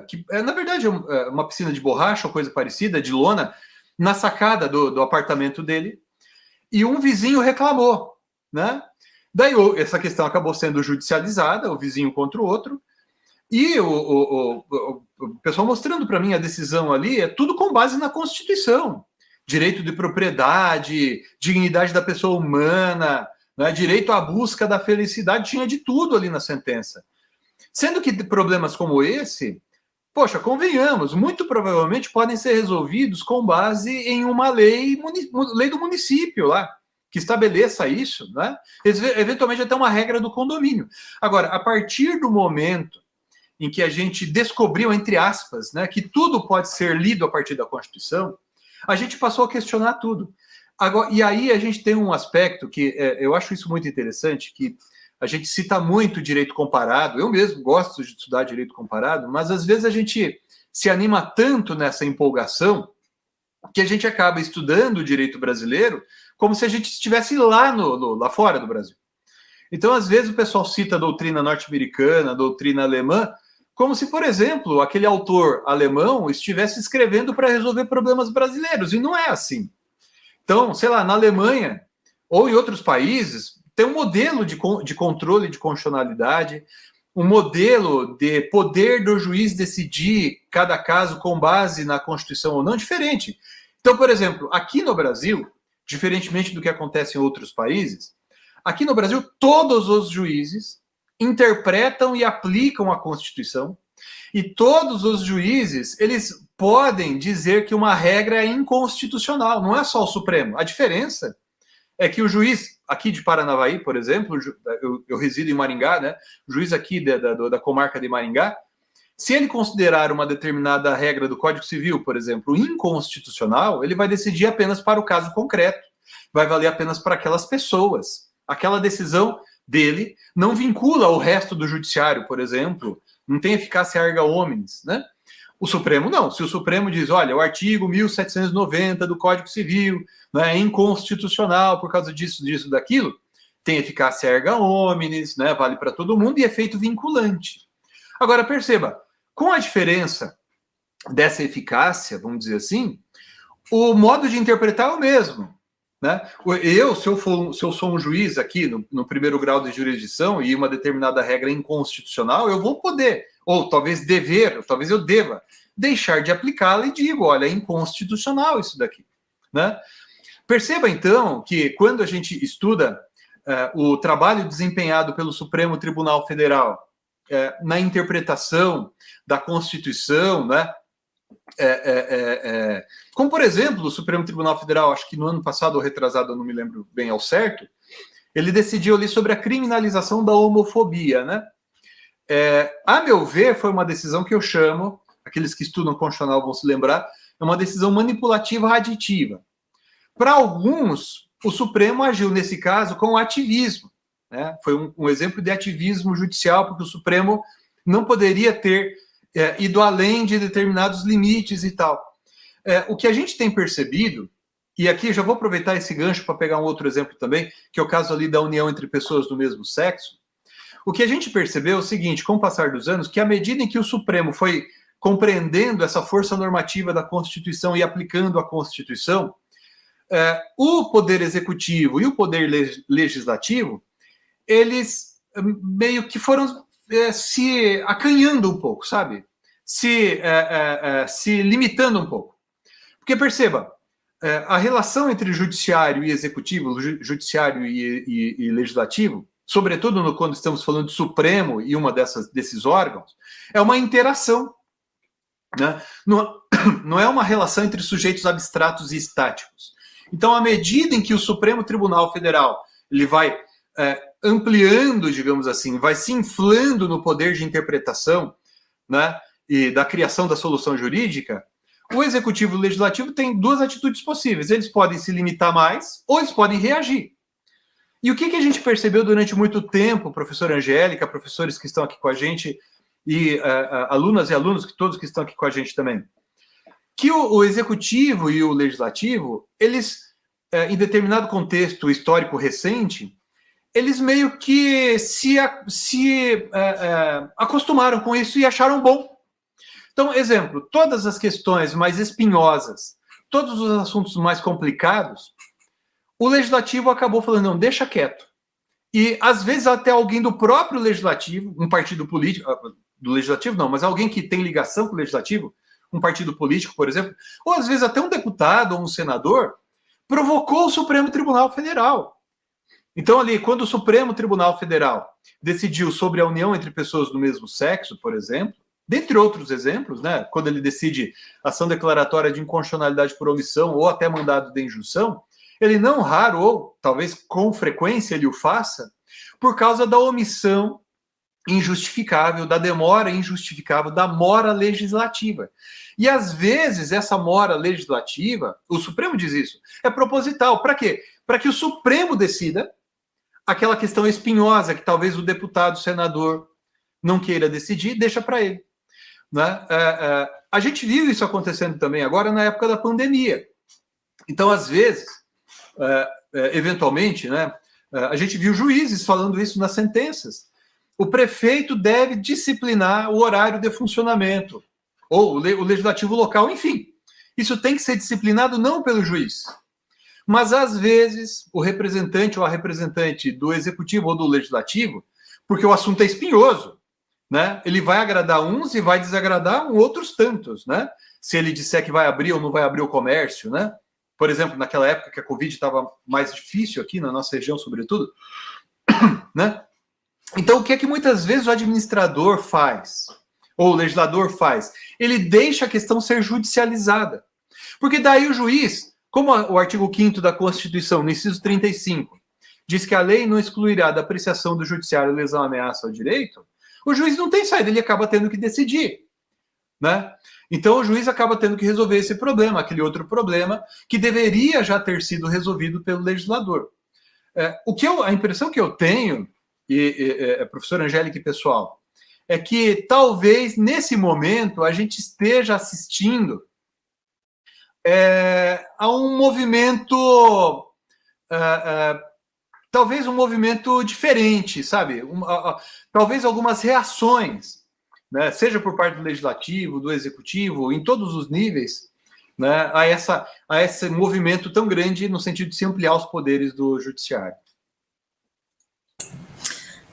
que na verdade é uma piscina de borracha ou coisa parecida, de lona, na sacada do apartamento dele, e um vizinho reclamou, né? Daí essa questão acabou sendo judicializada, o vizinho contra o outro, e o pessoal mostrando para mim a decisão ali, é tudo com base na Constituição. Direito de propriedade, dignidade da pessoa humana, né, direito à busca da felicidade, tinha de tudo ali na sentença. Sendo que problemas como esse, poxa, convenhamos, muito provavelmente podem ser resolvidos com base em uma lei do município lá, que estabeleça isso, né? Eventualmente até uma regra do condomínio. Agora, a partir do momento em que a gente descobriu, entre aspas, né, que tudo pode ser lido a partir da Constituição, a gente passou a questionar tudo. Agora, e aí a gente tem um aspecto que eu acho isso muito interessante, que a gente cita muito direito comparado, eu mesmo gosto de estudar direito comparado, mas às vezes a gente se anima tanto nessa empolgação que a gente acaba estudando o direito brasileiro como se a gente estivesse lá fora do Brasil. Então, às vezes, o pessoal cita a doutrina norte-americana, a doutrina alemã, como se, por exemplo, aquele autor alemão estivesse escrevendo para resolver problemas brasileiros, e não é assim. Então, sei lá, na Alemanha ou em outros países, tem um modelo de controle de constitucionalidade, um modelo de poder do juiz decidir cada caso com base na Constituição ou não, diferente. Então, por exemplo, aqui no Brasil, diferentemente do que acontece em outros países, aqui no Brasil, todos os juízes interpretam e aplicam a Constituição, e todos os juízes, eles podem dizer que uma regra é inconstitucional, não é só o Supremo. A diferença é que o juiz aqui de Paranavaí, por exemplo, eu resido em Maringá, né? O juiz aqui da comarca de Maringá, se ele considerar uma determinada regra do Código Civil, por exemplo, inconstitucional, ele vai decidir apenas para o caso concreto, vai valer apenas para aquelas pessoas. Aquela decisão dele não vincula o resto do judiciário, por exemplo, não tem eficácia erga omnes, né? O Supremo não. Se o Supremo diz, olha, o artigo 1790 do Código Civil, né, é inconstitucional por causa disso, daquilo, tem eficácia erga omnes, né, vale para todo mundo e é feito vinculante. Agora, perceba, com a diferença dessa eficácia, vamos dizer assim, o modo de interpretar é o mesmo. Né? Se eu sou um juiz aqui no primeiro grau de jurisdição e uma determinada regra é inconstitucional, eu vou poder, ou talvez talvez eu deva, deixar de aplicá-la e digo, olha, é inconstitucional isso daqui. Né? Perceba, então, que quando a gente estuda o trabalho desempenhado pelo Supremo Tribunal Federal na interpretação da Constituição, né? Como, por exemplo, o Supremo Tribunal Federal, acho que no ano passado ou retrasado, eu não me lembro bem ao certo, ele decidiu ali sobre a criminalização da homofobia, né? A meu ver, foi uma decisão que eu chamo, aqueles que estudam constitucional vão se lembrar, é uma decisão manipulativa aditiva. Para alguns, o Supremo agiu, nesse caso, com ativismo. Né? Foi um exemplo de ativismo judicial, porque o Supremo não poderia ter ido além de determinados limites e tal. O que a gente tem percebido, e aqui já vou aproveitar esse gancho para pegar um outro exemplo também, que é o caso ali da união entre pessoas do mesmo sexo, o que a gente percebeu é o seguinte, com o passar dos anos, que à medida em que o Supremo foi compreendendo essa força normativa da Constituição e aplicando a Constituição, o Poder Executivo e o Poder Legislativo, eles meio que foram se acanhando um pouco, sabe? Se limitando um pouco. Porque perceba, a relação entre judiciário e executivo, judiciário e legislativo, sobretudo quando estamos falando de Supremo e uma desses órgãos, é uma interação. Né? Não é uma relação entre sujeitos abstratos e estáticos. Então, à medida em que o Supremo Tribunal Federal ele vai ampliando, digamos assim, vai se inflando no poder de interpretação, né, e da criação da solução jurídica, o executivo e o legislativo têm duas atitudes possíveis. Eles podem se limitar mais ou eles podem reagir. E o que a gente percebeu durante muito tempo, professora Angélica, professores que estão aqui com a gente, e alunas e alunos, todos que estão aqui com a gente também, que o executivo e o legislativo, eles, em determinado contexto histórico recente, eles meio que se acostumaram com isso e acharam bom. Então, exemplo, todas as questões mais espinhosas, todos os assuntos mais complicados, o legislativo acabou falando, não, deixa quieto. E, às vezes, até alguém do próprio legislativo, um partido político, do legislativo não, mas alguém que tem ligação com o legislativo, um partido político, por exemplo, ou às vezes até um deputado ou um senador, provocou o Supremo Tribunal Federal. Então, ali, quando o Supremo Tribunal Federal decidiu sobre a união entre pessoas do mesmo sexo, por exemplo, dentre outros exemplos, né, quando ele decide ação declaratória de inconstitucionalidade por omissão ou até mandado de injunção, ele não raro, ou talvez com frequência ele o faça, por causa da omissão injustificável, da demora injustificável, da mora legislativa. E, às vezes, essa mora legislativa, o Supremo diz isso, é proposital. Para quê? Para que o Supremo decida aquela questão espinhosa que talvez o deputado, o senador não queira decidir, deixa para ele. Né? A gente viu isso acontecendo também agora na época da pandemia. Então, às vezes, eventualmente, né, a gente viu juízes falando isso nas sentenças. O prefeito deve disciplinar o horário de funcionamento, ou o legislativo local, enfim. Isso tem que ser disciplinado não pelo juiz, mas, às vezes, o representante ou a representante do executivo ou do legislativo, porque o assunto é espinhoso, né? Ele vai agradar uns e vai desagradar outros tantos, né? Se ele disser que vai abrir ou não vai abrir o comércio, né? Por exemplo, naquela época que a Covid estava mais difícil aqui na nossa região, sobretudo, né? Então, o que é que muitas vezes o administrador faz, ou o legislador faz? Ele deixa a questão ser judicializada. Porque daí o juiz, como o artigo 5º da Constituição, no inciso 35, diz que a lei não excluirá da apreciação do judiciário lesão, ameaça ao direito, o juiz não tem saída, ele acaba tendo que decidir. Né? Então, o juiz acaba tendo que resolver esse problema, aquele outro problema, que deveria já ter sido resolvido pelo legislador. A impressão que eu tenho, professora Angélica e pessoal, é que talvez nesse momento a gente esteja assistindo a um movimento, talvez um movimento diferente, sabe? Talvez algumas reações, né? Seja por parte do legislativo, do executivo, em todos os níveis, né? a esse movimento tão grande no sentido de se ampliar os poderes do judiciário.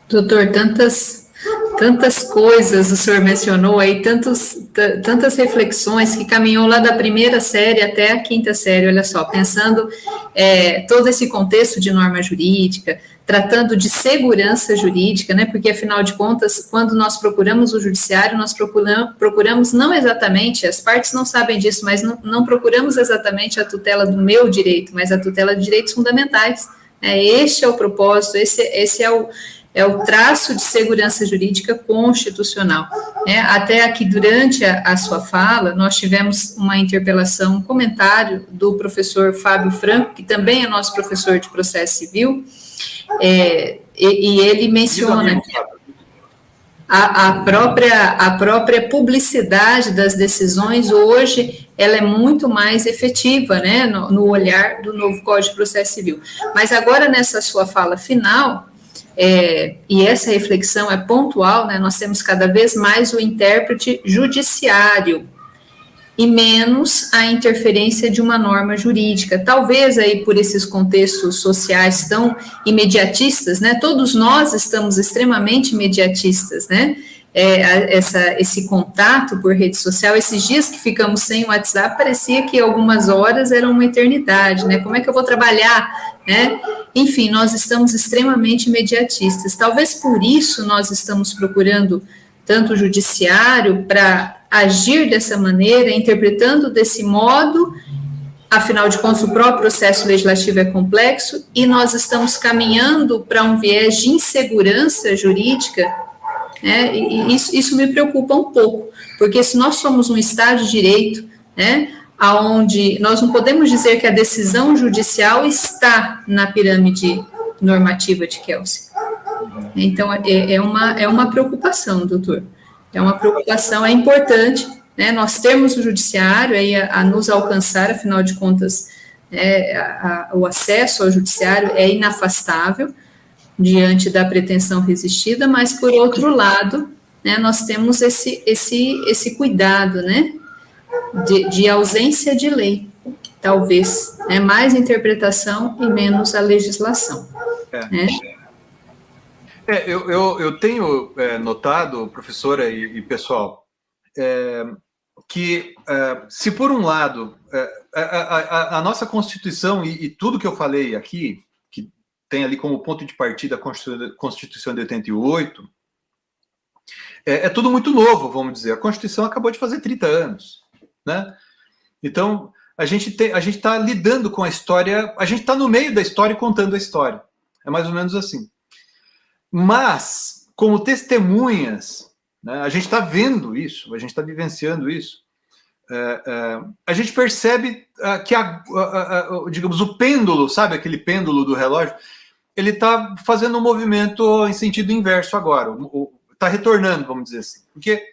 Doutor, tantas coisas o senhor mencionou aí, tantas reflexões que caminhou lá da primeira série até a quinta série, olha só, pensando todo esse contexto de norma jurídica, tratando de segurança jurídica, né, porque afinal de contas, quando nós procuramos o judiciário, nós procuramos não exatamente, as partes não sabem disso, mas não procuramos exatamente a tutela do meu direito, mas a tutela de direitos fundamentais. Este é o propósito, esse é o traço de segurança jurídica constitucional. Até aqui, durante a sua fala, nós tivemos uma interpelação, um comentário do professor Fábio Franco, que também é nosso professor de processo civil, e ele menciona que a própria publicidade das decisões hoje, ela é muito mais efetiva, né, no olhar do novo Código de Processo Civil. Mas agora, nessa sua fala final, e essa reflexão é pontual, né, nós temos cada vez mais o intérprete judiciário e menos a interferência de uma norma jurídica. Talvez aí por esses contextos sociais tão imediatistas, né, todos nós estamos extremamente imediatistas, né, esse contato por rede social, esses dias que ficamos sem o WhatsApp, parecia que algumas horas eram uma eternidade, né, como é que eu vou trabalhar, né, enfim, nós estamos extremamente imediatistas, talvez por isso nós estamos procurando tanto o judiciário para agir dessa maneira, interpretando desse modo, afinal de contas o próprio processo legislativo é complexo e nós estamos caminhando para um viés de insegurança jurídica, né, e isso me preocupa um pouco, porque se nós somos um Estado de Direito, né? Aonde nós não podemos dizer que a decisão judicial está na pirâmide normativa de Kelsey. Então, é uma preocupação, doutor. É uma preocupação, é importante, né? Nós temos o judiciário aí a nos alcançar, afinal de contas, o acesso ao judiciário é inafastável diante da pretensão resistida, mas, por outro lado, né, nós temos esse cuidado, né, de ausência de lei, talvez, né, mais interpretação e menos a legislação. Né? Eu tenho notado, professora e pessoal, que se por um lado a nossa Constituição e tudo que eu falei aqui, que tem ali como ponto de partida a Constituição de 88, é tudo muito novo, vamos dizer. A Constituição acabou de fazer 30 anos, né? Então, a gente está lidando com a história, a gente está no meio da história e contando a história. É mais ou menos assim. Mas, como testemunhas, né, a gente está vendo isso, a gente está vivenciando isso, a gente percebe que, digamos, o pêndulo, sabe aquele pêndulo do relógio, ele está fazendo um movimento em sentido inverso agora, está retornando, vamos dizer assim. Porque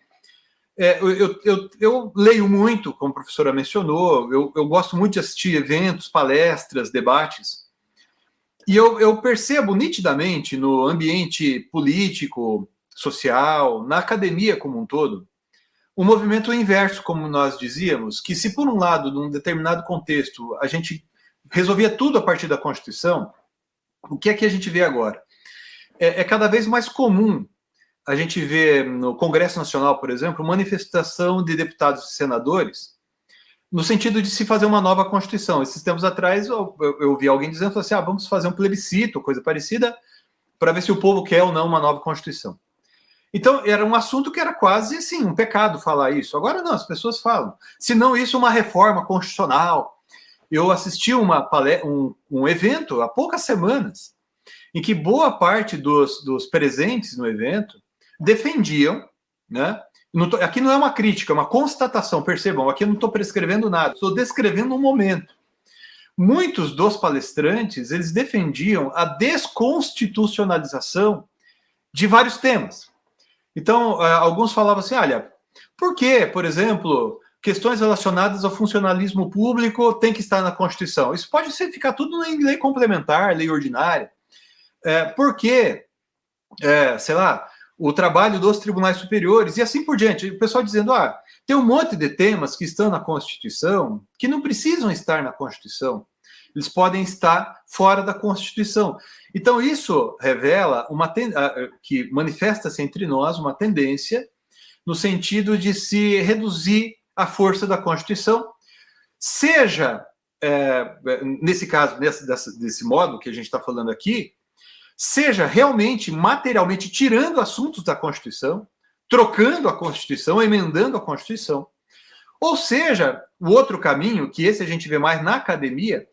eu leio muito, como a professora mencionou, eu gosto muito de assistir eventos, palestras, debates, e eu percebo nitidamente no ambiente político, social, na academia como um todo, um movimento inverso, como nós dizíamos, que se por um lado, num determinado contexto, a gente resolvia tudo a partir da Constituição, o que é que a gente vê agora? É cada vez mais comum a gente ver no Congresso Nacional, por exemplo, manifestação de deputados e senadores no sentido de se fazer uma nova Constituição. Esses tempos atrás, eu ouvi alguém dizendo assim, vamos fazer um plebiscito, coisa parecida, para ver se o povo quer ou não uma nova Constituição. Então, era um assunto que era quase, assim, um pecado falar isso. Agora não, as pessoas falam. Se não isso, uma reforma constitucional. Eu assisti um evento há poucas semanas, em que boa parte dos presentes no evento defendiam, né? Aqui não é uma crítica, é uma constatação, percebam, aqui eu não estou prescrevendo nada, estou descrevendo um momento. Muitos dos palestrantes, eles defendiam a desconstitucionalização de vários temas. Então, alguns falavam assim, olha, por que, por exemplo, questões relacionadas ao funcionalismo público tem que estar na Constituição? Isso pode ficar tudo em lei complementar, lei ordinária. Por que, sei lá, o trabalho dos tribunais superiores, e assim por diante. O pessoal dizendo, tem um monte de temas que estão na Constituição que não precisam estar na Constituição. Eles podem estar fora da Constituição. Então, isso revela que manifesta-se entre nós uma tendência no sentido de se reduzir a força da Constituição, seja, nesse caso, desse modo que a gente está falando aqui, seja realmente, materialmente, tirando assuntos da Constituição, trocando a Constituição, emendando a Constituição. Ou seja, o outro caminho, que esse a gente vê mais na academia,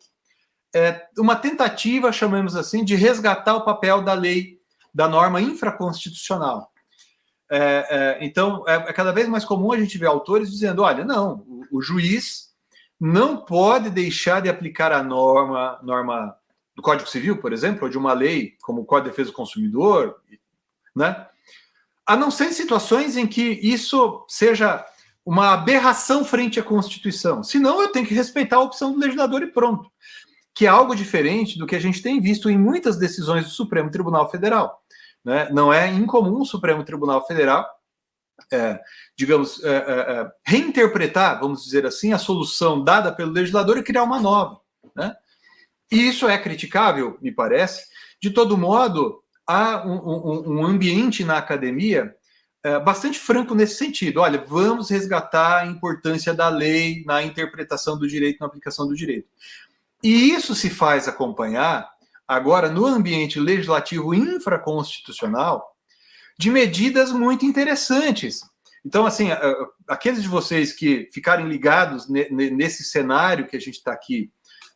é uma tentativa, chamamos assim, de resgatar o papel da lei, da norma infraconstitucional. Então, é cada vez mais comum a gente ver autores dizendo, olha, não, o juiz não pode deixar de aplicar a norma do Código Civil, por exemplo, ou de uma lei como o Código de Defesa do Consumidor, né? A não ser em situações em que isso seja uma aberração frente à Constituição. Senão, eu tenho que respeitar a opção do legislador e pronto. Que é algo diferente do que a gente tem visto em muitas decisões do Supremo Tribunal Federal. Né? Não é incomum o Supremo Tribunal Federal, digamos, reinterpretar, vamos dizer assim, a solução dada pelo legislador e criar uma nova. Né? E isso é criticável, me parece. De todo modo, há um ambiente na academia bastante franco nesse sentido. Olha, vamos resgatar a importância da lei na interpretação do direito, na aplicação do direito. E isso se faz acompanhar, agora, no ambiente legislativo infraconstitucional, de medidas muito interessantes. Então, assim, aqueles de vocês que ficarem ligados nesse cenário que a gente está aqui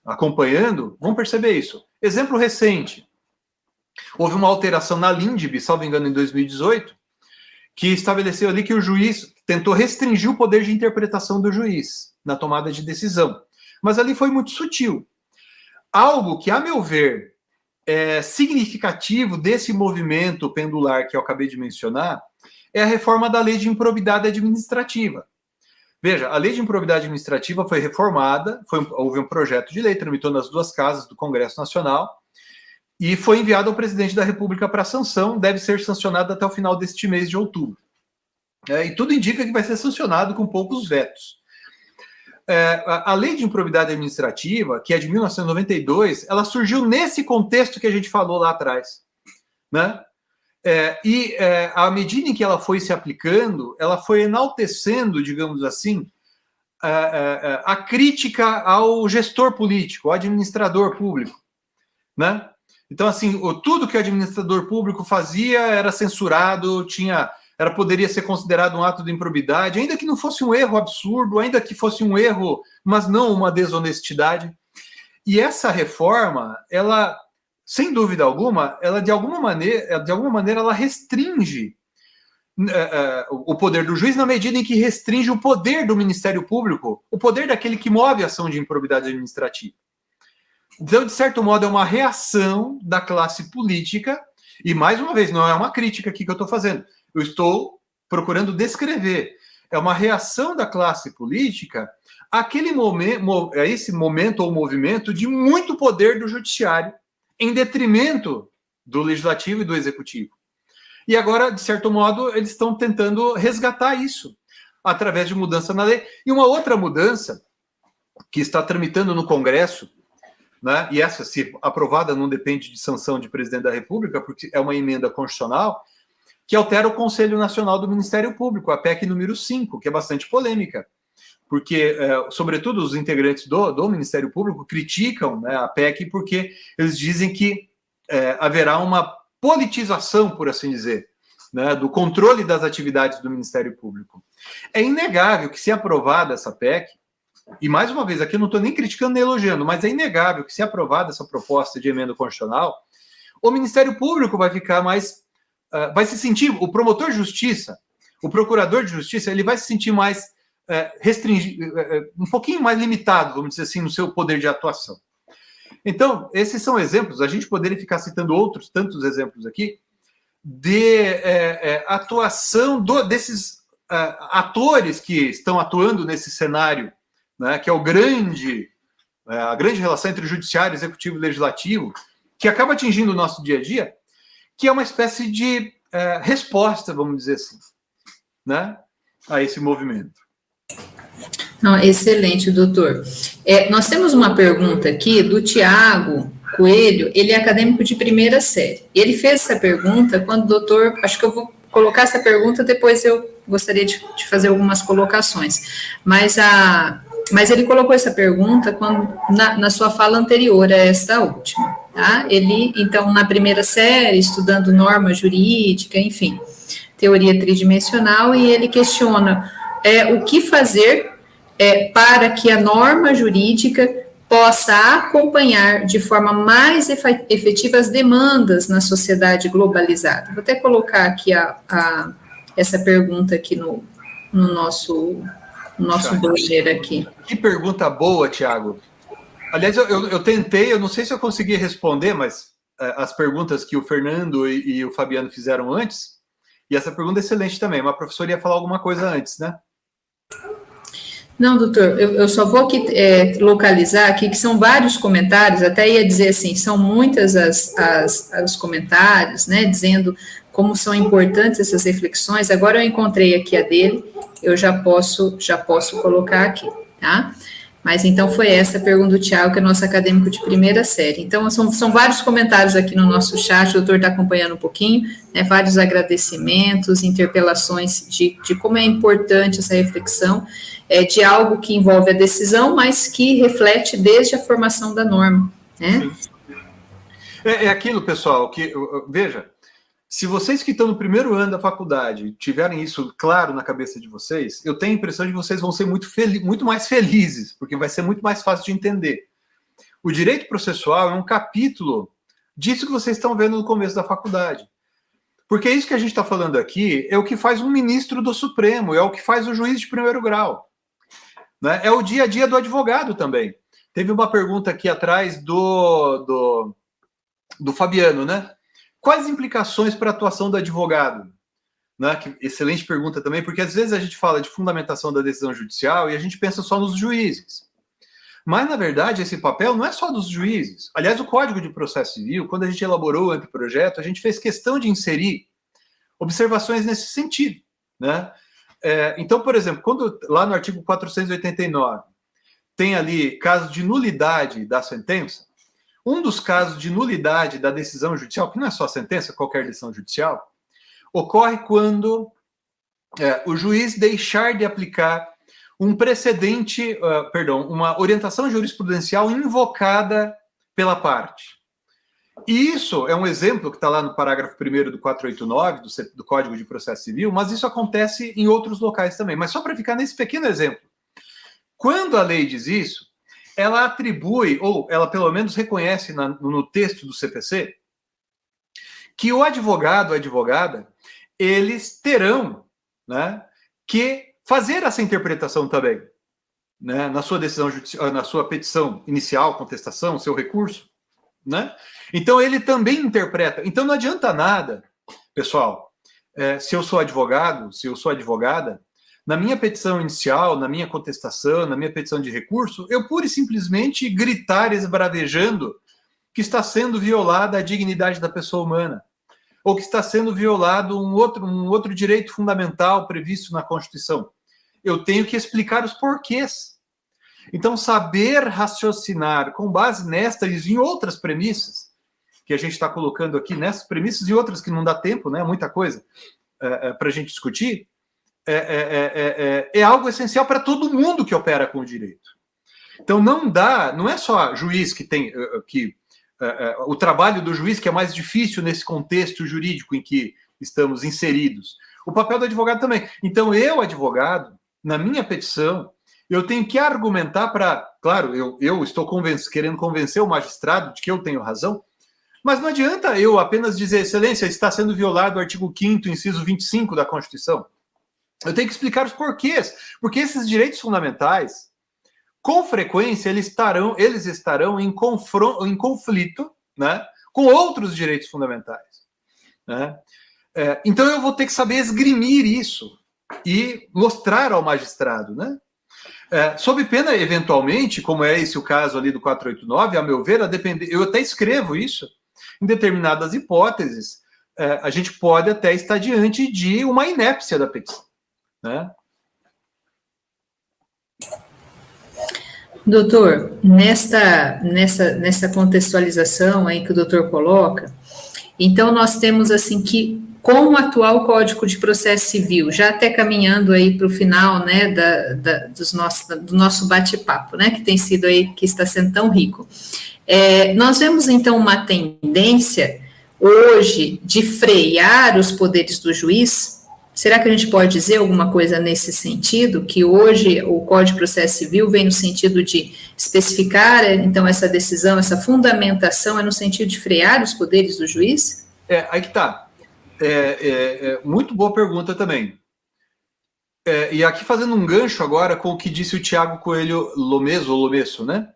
acompanhando, vão perceber isso. Exemplo recente, houve uma alteração na LINDB, salvo engano, em 2018, que estabeleceu ali que o juiz tentou restringir o poder de interpretação do juiz. na tomada de decisão. Mas ali foi muito sutil. Algo que, a meu ver, é significativo desse movimento pendular que eu acabei de mencionar é a reforma da Lei de Improbidade Administrativa. Veja, a Lei de Improbidade Administrativa foi reformada, houve um projeto de lei, tramitou nas duas casas do Congresso Nacional e foi enviado ao presidente da República para sanção, deve ser sancionado até o final deste mês de outubro. E tudo indica que vai ser sancionado com poucos vetos. A Lei de Improbidade Administrativa, que é de 1992, ela surgiu nesse contexto que a gente falou lá atrás, né? À medida em que ela foi se aplicando, ela foi enaltecendo, digamos assim, a crítica ao gestor político, ao administrador público, né? Então, assim, tudo que o administrador público fazia era censurado, poderia ser considerado um ato de improbidade, ainda que não fosse um erro absurdo, ainda que fosse um erro, mas não uma desonestidade. E essa reforma, ela, sem dúvida alguma, ela de alguma maneira ela restringe o poder do juiz na medida em que restringe o poder do Ministério Público, o poder daquele que move a ação de improbidade administrativa. Então, de certo modo, é uma reação da classe política, e mais uma vez, não é uma crítica aqui que eu estou fazendo, eu estou procurando descrever. É uma reação da classe política àquele momento, a esse momento ou movimento de muito poder do judiciário, em detrimento do legislativo e do executivo. E agora, de certo modo, eles estão tentando resgatar isso através de mudança na lei. E uma outra mudança que está tramitando no Congresso, né, e essa, se aprovada, não depende de sanção de presidente da República, porque é uma emenda constitucional, que altera o Conselho Nacional do Ministério Público, a PEC número 5, que é bastante polêmica, porque, sobretudo, os integrantes do Ministério Público criticam, né, a PEC porque eles dizem que haverá uma politização, por assim dizer, né, do controle das atividades do Ministério Público. É inegável que, se aprovada essa PEC, e mais uma vez, aqui eu não estou nem criticando nem elogiando, mas é inegável que, se aprovada essa proposta de emenda constitucional, o Ministério Público vai ficar mais... vai se sentir, o promotor de justiça, o procurador de justiça, ele vai se sentir mais restringido, um pouquinho mais limitado, vamos dizer assim, no seu poder de atuação. Então, esses são exemplos, a gente poderia ficar citando outros tantos exemplos aqui, de atuação desses atores que estão atuando nesse cenário, né, que é a grande relação entre o judiciário, executivo e legislativo, que acaba atingindo o nosso dia a dia, que é uma espécie de resposta, vamos dizer assim, né, a esse movimento. Não, excelente, doutor. Nós temos uma pergunta aqui do Tiago Coelho, ele é acadêmico de primeira série. Ele fez essa pergunta quando o doutor, acho que eu vou colocar essa pergunta, depois eu gostaria de fazer algumas colocações, mas ele colocou essa pergunta quando, na sua fala anterior a esta última, tá? Ele, então, na primeira série, estudando norma jurídica, enfim, teoria tridimensional, e ele questiona o que fazer para que a norma jurídica possa acompanhar de forma mais efetiva as demandas na sociedade globalizada. Vou até colocar aqui essa pergunta aqui no nosso banner aqui. Que pergunta boa, Tiago. Aliás, eu tentei, eu não sei se eu consegui responder, mas as perguntas que o Fernando e o Fabiano fizeram antes, e essa pergunta é excelente também, mas a professora ia falar alguma coisa antes, né? Não, doutor, eu só vou aqui localizar aqui, que são vários comentários, até ia dizer assim, são muitas os comentários, né, dizendo como são importantes essas reflexões. Agora eu encontrei aqui a dele, eu já posso colocar aqui, tá? Mas então foi essa a pergunta do Tiago, que é nosso acadêmico de primeira série. Então são vários comentários aqui no nosso chat, o doutor está acompanhando um pouquinho, né, vários agradecimentos, interpelações de como é importante essa reflexão, de algo que envolve a decisão, mas que reflete desde a formação da norma, né? É aquilo, pessoal, que, veja, se vocês que estão no primeiro ano da faculdade tiverem isso claro na cabeça de vocês, eu tenho a impressão de que vocês vão ser muito mais felizes, porque vai ser muito mais fácil de entender. O direito processual é um capítulo disso que vocês estão vendo no começo da faculdade. Porque isso que a gente está falando aqui é o que faz um ministro do Supremo, é o que faz o juiz de primeiro grau. né? É o dia a dia do advogado também. Teve uma pergunta aqui atrás do Fabiano, né? Quais implicações para a atuação do advogado? Né? Excelente pergunta também, porque às vezes a gente fala de fundamentação da decisão judicial e a gente pensa só nos juízes. Mas, na verdade, esse papel não é só dos juízes. Aliás, o Código de Processo Civil, quando a gente elaborou o anteprojeto, a gente fez questão de inserir observações nesse sentido, né? Então, por exemplo, quando lá no artigo 489 tem ali caso de nulidade da sentença, um dos casos de nulidade da decisão judicial, que não é só sentença, qualquer decisão judicial, ocorre quando o juiz deixar de aplicar um precedente, uma orientação jurisprudencial invocada pela parte. E isso é um exemplo que está lá no parágrafo 1º do 489 do Código de Processo Civil, mas isso acontece em outros locais também. Mas só para ficar nesse pequeno exemplo, quando a lei diz isso, ela atribui, ou ela pelo menos reconhece no texto do CPC, que o advogado ou advogada, eles terão, né, que fazer essa interpretação também, né, na sua decisão judicial, na sua petição inicial, contestação, seu recurso, né? Então ele também interpreta. Então não adianta nada, pessoal, se eu sou advogado, se eu sou advogada, na minha petição inicial, na minha contestação, na minha petição de recurso, eu pura e simplesmente gritar esbravejando que está sendo violada a dignidade da pessoa humana, ou que está sendo violado um outro direito fundamental previsto na Constituição. Eu tenho que explicar os porquês. Então, saber raciocinar com base nestas e em outras premissas, que a gente está colocando aqui, nessas premissas e outras que não dá tempo, né? Muita coisa para a gente discutir, é algo essencial para todo mundo que opera com o direito. Então, não é só juiz que tem... o trabalho do juiz que é mais difícil nesse contexto jurídico em que estamos inseridos. O papel do advogado também. Então, eu, advogado, na minha petição, eu tenho que argumentar para... Claro, eu estou querendo convencer o magistrado de que eu tenho razão, mas não adianta eu apenas dizer, excelência, está sendo violado o artigo 5º, inciso 25 da Constituição. Eu tenho que explicar os porquês, porque esses direitos fundamentais, com frequência, eles estarão em conflito, né, com outros direitos fundamentais, né? Então eu vou ter que saber esgrimir isso e mostrar ao magistrado, né? Sob pena, eventualmente, como é esse o caso ali do 489, a meu ver, eu até escrevo isso, em determinadas hipóteses, a gente pode até estar diante de uma inépcia da petição, né? Doutor, nessa contextualização aí que o doutor coloca, então nós temos assim que, com o atual Código de Processo Civil, já até caminhando aí para o final, né, do nosso bate-papo, né, que tem sido aí, que está sendo tão rico, nós vemos então uma tendência hoje de frear os poderes do juiz. Será que a gente pode dizer alguma coisa nesse sentido, que hoje o Código de Processo Civil vem no sentido de especificar, então, essa decisão, essa fundamentação, no sentido de frear os poderes do juiz? Aí que está. Muito boa pergunta também. E aqui fazendo um gancho agora com o que disse o Tiago Coelho Lomesso, né?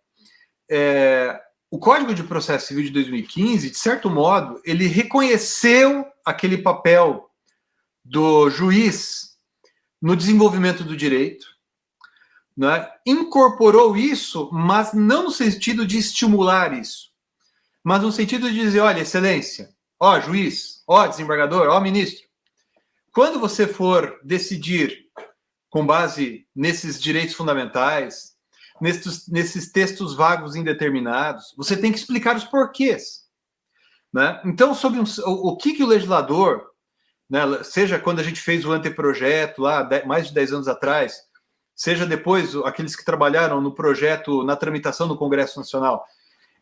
O Código de Processo Civil de 2015, de certo modo, ele reconheceu aquele papel do juiz no desenvolvimento do direito, né? Incorporou isso, mas não no sentido de estimular isso, mas no sentido de dizer, olha, excelência, ó juiz, ó desembargador, ó ministro, quando você for decidir com base nesses direitos fundamentais, nesses textos vagos e indeterminados, você tem que explicar os porquês, né? Então, sobre o que o legislador, né, seja quando a gente fez o anteprojeto lá, mais de 10 anos atrás, seja depois aqueles que trabalharam no projeto, na tramitação no Congresso Nacional,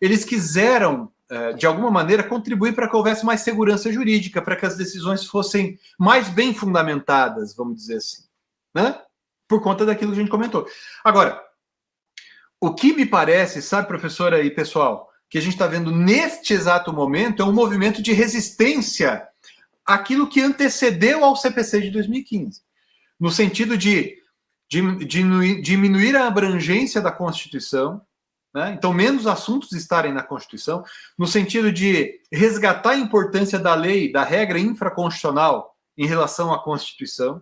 eles quiseram, de alguma maneira, contribuir para que houvesse mais segurança jurídica, para que as decisões fossem mais bem fundamentadas, vamos dizer assim, né? Por conta daquilo que a gente comentou. Agora, o que me parece, sabe, professora e pessoal, que a gente está vendo neste exato momento é um movimento de resistência àquilo que antecedeu ao CPC de 2015. No sentido de diminuir a abrangência da Constituição, né? Então, menos assuntos estarem na Constituição, no sentido de resgatar a importância da lei, da regra infraconstitucional em relação à Constituição,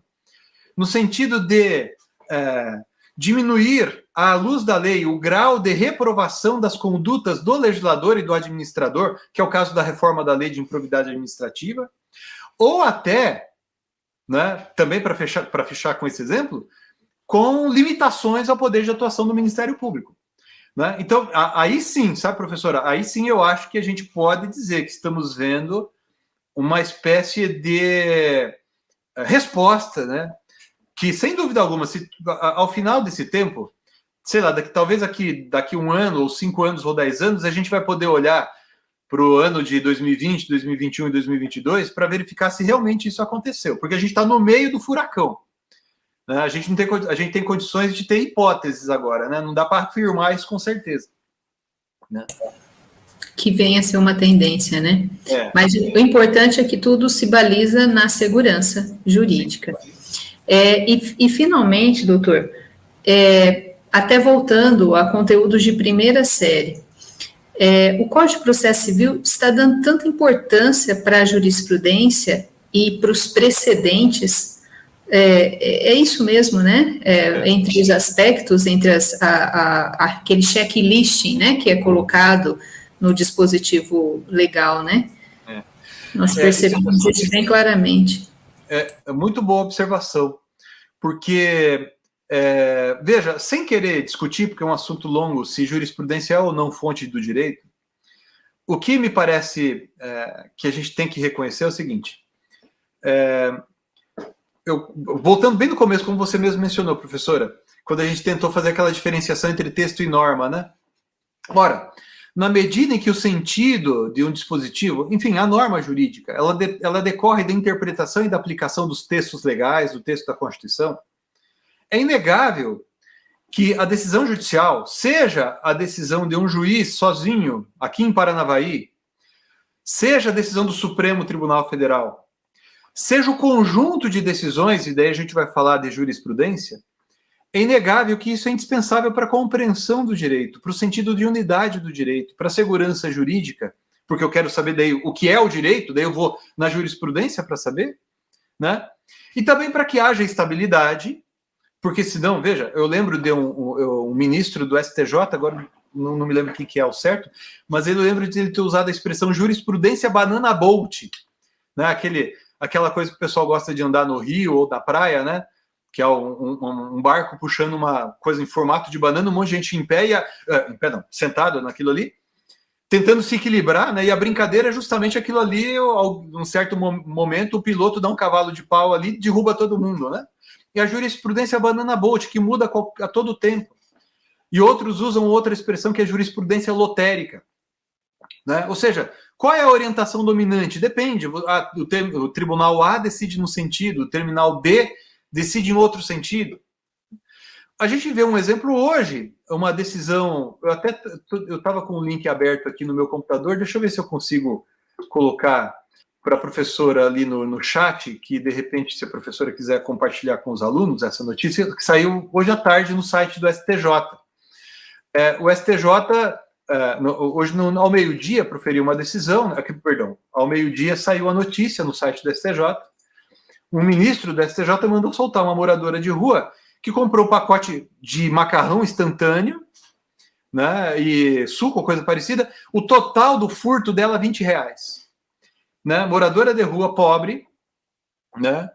no sentido de diminuir, à luz da lei, o grau de reprovação das condutas do legislador e do administrador, que é o caso da reforma da lei de improbidade administrativa, ou até, né, também para fechar com esse exemplo, com limitações ao poder de atuação do Ministério Público. Né? Então, aí sim, sabe, professora? Aí sim eu acho que a gente pode dizer que estamos vendo uma espécie de resposta, né? Que, sem dúvida alguma, ao final desse tempo, sei lá, talvez daqui 1 ano, ou 5 anos, ou 10 anos, a gente vai poder olhar para o ano de 2020, 2021 e 2022 para verificar se realmente isso aconteceu. Porque a gente está no meio do furacão. Né? A gente tem condições de ter hipóteses agora, né? Não dá para afirmar isso com certeza. Né? Que venha a ser uma tendência, né? Mas o importante é que tudo se baliza na segurança jurídica. E finalmente, doutor, até voltando a conteúdos de primeira série, o Código de Processo Civil está dando tanta importância para a jurisprudência e para os precedentes. É isso mesmo, né? Entre os aspectos, entre aquele checklisting, né, que é colocado no dispositivo legal, né? Nós percebemos isso bem claramente. É muito boa observação, porque, veja, sem querer discutir, porque é um assunto longo, se jurisprudência é ou não fonte do direito, o que me parece que a gente tem que reconhecer é o seguinte, voltando bem no começo, como você mesmo mencionou, professora, quando a gente tentou fazer aquela diferenciação entre texto e norma, né? Ora, na medida em que o sentido de um dispositivo, enfim, a norma jurídica, ela decorre da interpretação e da aplicação dos textos legais, do texto da Constituição, é inegável que a decisão judicial, seja a decisão de um juiz sozinho, aqui em Paranavaí, seja a decisão do Supremo Tribunal Federal, seja o conjunto de decisões, e daí a gente vai falar de jurisprudência, é inegável que isso é indispensável para a compreensão do direito, para o sentido de unidade do direito, para a segurança jurídica, porque eu quero saber daí o que é o direito, daí eu vou na jurisprudência para saber, né? E também para que haja estabilidade, porque senão, veja, eu lembro de um ministro do STJ, agora não me lembro o que é o certo, mas eu lembro de ele ter usado a expressão jurisprudência banana boat, né? Aquela coisa que o pessoal gosta de andar no rio ou da praia, né? Que é um barco puxando uma coisa em formato de banana, um monte de gente em pé, sentado naquilo ali, tentando se equilibrar, né? E a brincadeira é justamente aquilo ali, num certo momento, o piloto dá um cavalo de pau ali e derruba todo mundo, né? E a jurisprudência banana boat, que muda a todo tempo. E outros usam outra expressão que é jurisprudência lotérica. Né? Ou seja, qual é a orientação dominante? Depende. O tribunal A decide num sentido, o tribunal B decide em outro sentido. A gente vê um exemplo hoje, uma decisão... Eu estava com o link aberto aqui no meu computador, deixa eu ver se eu consigo colocar para a professora ali no chat, que de repente, se a professora quiser compartilhar com os alunos essa notícia, que saiu hoje à tarde no site do STJ. O STJ, hoje ao meio-dia, proferiu uma decisão, ao meio-dia saiu a notícia no site do STJ. Um ministro do STJ mandou soltar uma moradora de rua que comprou um pacote de macarrão instantâneo, né, e suco, coisa parecida, o total do furto dela R$20. Né, moradora de rua pobre, né,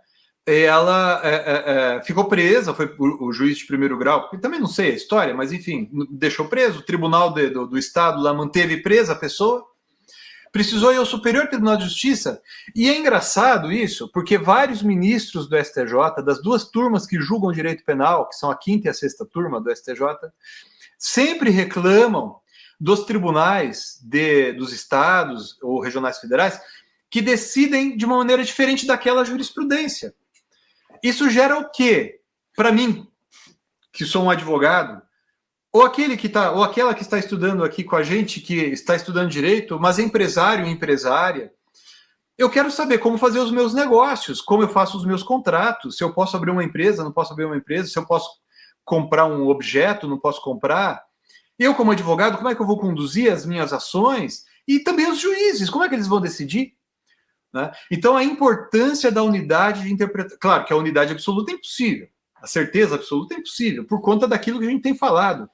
ela ficou presa, foi o juiz de primeiro grau, que também não sei a história, mas enfim, deixou preso, o tribunal do estado lá manteve presa a pessoa, precisou ir ao Superior Tribunal de Justiça, e é engraçado isso, porque vários ministros do STJ, das duas turmas que julgam direito penal, que são a 5ª e a 6ª turma do STJ, sempre reclamam dos tribunais dos estados ou regionais federais que decidem de uma maneira diferente daquela jurisprudência. Isso gera o quê? Para mim, que sou um advogado, ou aquela que está estudando aqui com a gente, que está estudando direito, mas é empresário e empresária, eu quero saber como fazer os meus negócios, como eu faço os meus contratos, se eu posso abrir uma empresa, não posso abrir uma empresa, se eu posso comprar um objeto, não posso comprar. Eu, como advogado, como é que eu vou conduzir as minhas ações? E também os juízes, como é que eles vão decidir? Né? Então, a importância da unidade de interpretação. Claro que a unidade absoluta é impossível, a certeza absoluta é impossível, por conta daquilo que a gente tem falado.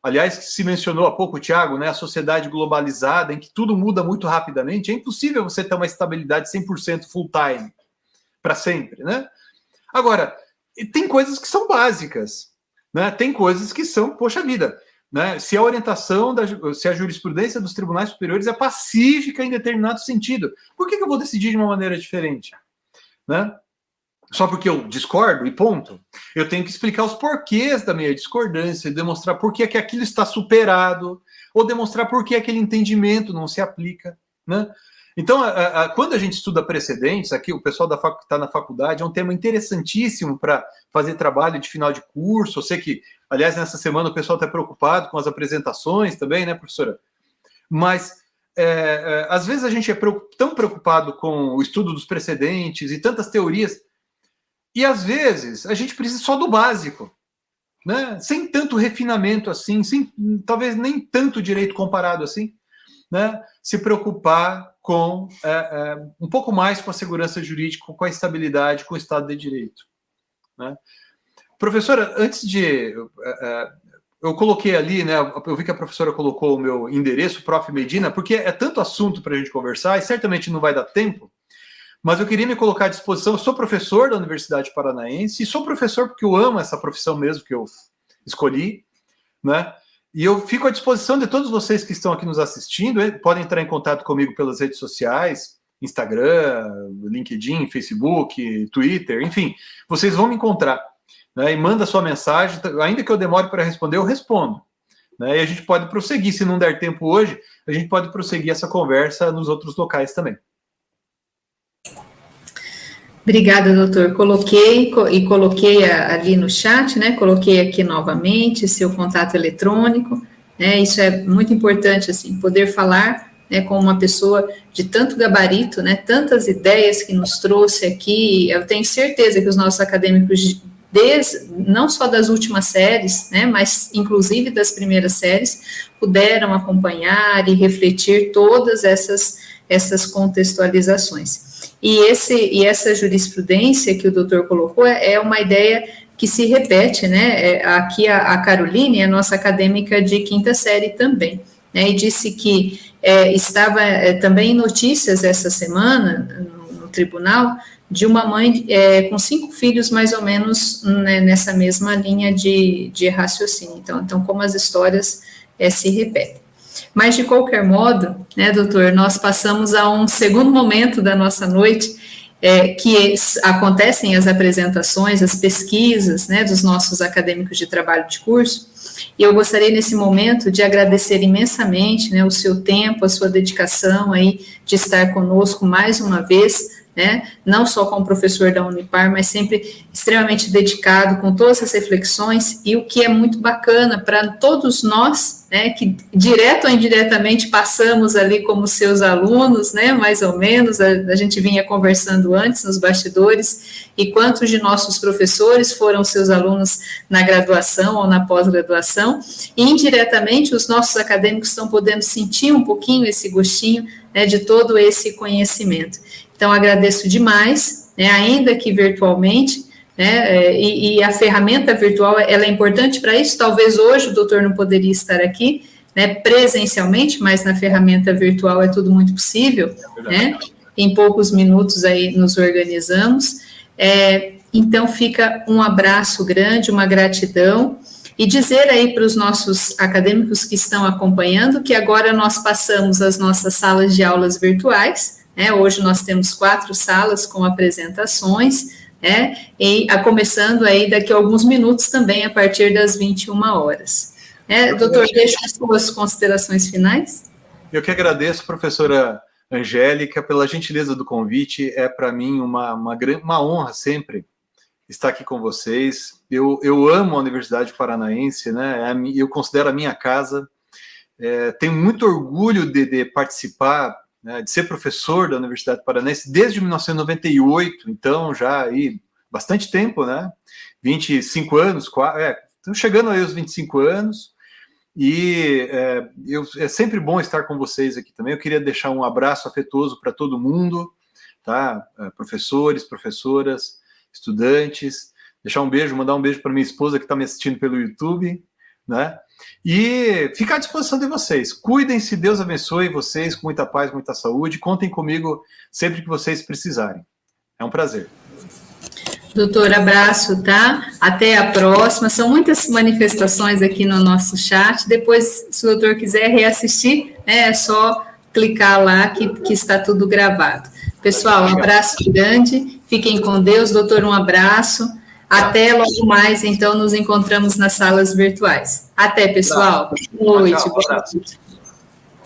Aliás, se mencionou há pouco, Tiago, né, a sociedade globalizada, em que tudo muda muito rapidamente, é impossível você ter uma estabilidade 100% full-time, para sempre. Né? Agora, tem coisas que são básicas, né? Tem coisas que são, poxa vida, né? Se a orientação, se a jurisprudência dos tribunais superiores é pacífica em determinado sentido, por que eu vou decidir de uma maneira diferente? Né? Só porque eu discordo e ponto. Eu tenho que explicar os porquês da minha discordância, demonstrar por que aquilo está superado, ou demonstrar por que aquele entendimento não se aplica. Né? Então, quando a gente estuda precedentes, aqui o pessoal que está na faculdade, é um tema interessantíssimo para fazer trabalho de final de curso. Eu sei que, aliás, nessa semana o pessoal está preocupado com as apresentações também, né, professora? Mas, às vezes a gente é tão preocupado com o estudo dos precedentes e tantas teorias, e às vezes a gente precisa só do básico, né? Sem tanto refinamento assim, sem talvez nem tanto direito comparado assim, né? Se preocupar com um pouco mais com a segurança jurídica, com a estabilidade, com o Estado de Direito. Né? Professora, antes de... eu coloquei ali, né? Eu vi que a professora colocou o meu endereço, Prof. Medina, porque é tanto assunto para a gente conversar, e certamente não vai dar tempo, mas eu queria me colocar à disposição. Eu sou professor da Universidade Paranaense, e sou professor porque eu amo essa profissão mesmo que eu escolhi, né? E eu fico à disposição de todos vocês que estão aqui nos assistindo. Podem entrar em contato comigo pelas redes sociais, Instagram, LinkedIn, Facebook, Twitter, enfim, vocês vão me encontrar, né? E manda sua mensagem, ainda que eu demore para responder, eu respondo, né? E a gente pode prosseguir, se não der tempo hoje, a gente pode prosseguir essa conversa nos outros locais também. Obrigada, doutor. Coloquei ali no chat, né? Coloquei aqui novamente seu contato eletrônico, né? Isso é muito importante, assim, poder falar, né, com uma pessoa de tanto gabarito, né? Tantas ideias que nos trouxe aqui. Eu tenho certeza que os nossos acadêmicos, não só das últimas séries, né? Mas inclusive das primeiras séries, puderam acompanhar e refletir todas essas contextualizações. E essa jurisprudência que o doutor colocou é uma ideia que se repete, né? Aqui a Caroline é nossa acadêmica de quinta série também, né? E disse que estava também em notícias essa semana no tribunal de uma mãe com 5 filhos mais ou menos, né, nessa mesma linha de raciocínio. Então como as histórias se repetem. Mas, de qualquer modo, né, doutor, nós passamos a um segundo momento da nossa noite, que acontecem as apresentações, as pesquisas, né, dos nossos acadêmicos de trabalho de curso, e eu gostaria, nesse momento, de agradecer imensamente, né, o seu tempo, a sua dedicação aí de estar conosco mais uma vez, né, não só como professor da Unipar, mas sempre extremamente dedicado com todas as reflexões, e o que é muito bacana para todos nós, né, que direto ou indiretamente passamos ali como seus alunos, né, mais ou menos, a gente vinha conversando antes nos bastidores, e quantos de nossos professores foram seus alunos na graduação ou na pós-graduação, e indiretamente os nossos acadêmicos estão podendo sentir um pouquinho esse gostinho, né, de todo esse conhecimento. Então, agradeço demais, né, ainda que virtualmente, né, e a ferramenta virtual, ela é importante para isso. Talvez hoje o doutor não poderia estar aqui, né, presencialmente, mas na ferramenta virtual é tudo muito possível, né, em poucos minutos aí nos organizamos. Então, fica um abraço grande, uma gratidão, e dizer aí para os nossos acadêmicos que estão acompanhando que agora nós passamos as nossas salas de aulas virtuais. Hoje nós temos 4 salas com apresentações, e começando aí daqui a alguns minutos também, a partir das 21 horas. Doutor, deixa as suas considerações finais. Eu que agradeço, professora Angélica, pela gentileza do convite. É para mim uma honra sempre estar aqui com vocês. Eu amo a Universidade Paranaense, né? Eu considero a minha casa. Tenho muito orgulho de participar né, de ser professor da Universidade Paranaense desde 1998, então já aí bastante tempo, né? 25 anos, estamos chegando aí aos 25 anos, e é sempre bom estar com vocês aqui também. Eu queria deixar um abraço afetuoso para todo mundo, tá? Professores, professoras, estudantes, deixar um beijo, mandar um beijo para minha esposa que está me assistindo pelo YouTube, né? E ficar à disposição de vocês. Cuidem-se, Deus abençoe vocês com muita paz, muita saúde. Contem comigo sempre que vocês precisarem. É um prazer. Doutor, abraço, tá? Até a próxima. São muitas manifestações aqui no nosso chat. Depois, se o doutor quiser reassistir, é só clicar lá que está tudo gravado. Pessoal, um abraço grande. Fiquem com Deus. Doutor, um abraço. Até logo mais, então, nos encontramos nas salas virtuais. Até, pessoal. Boa noite. Boa noite.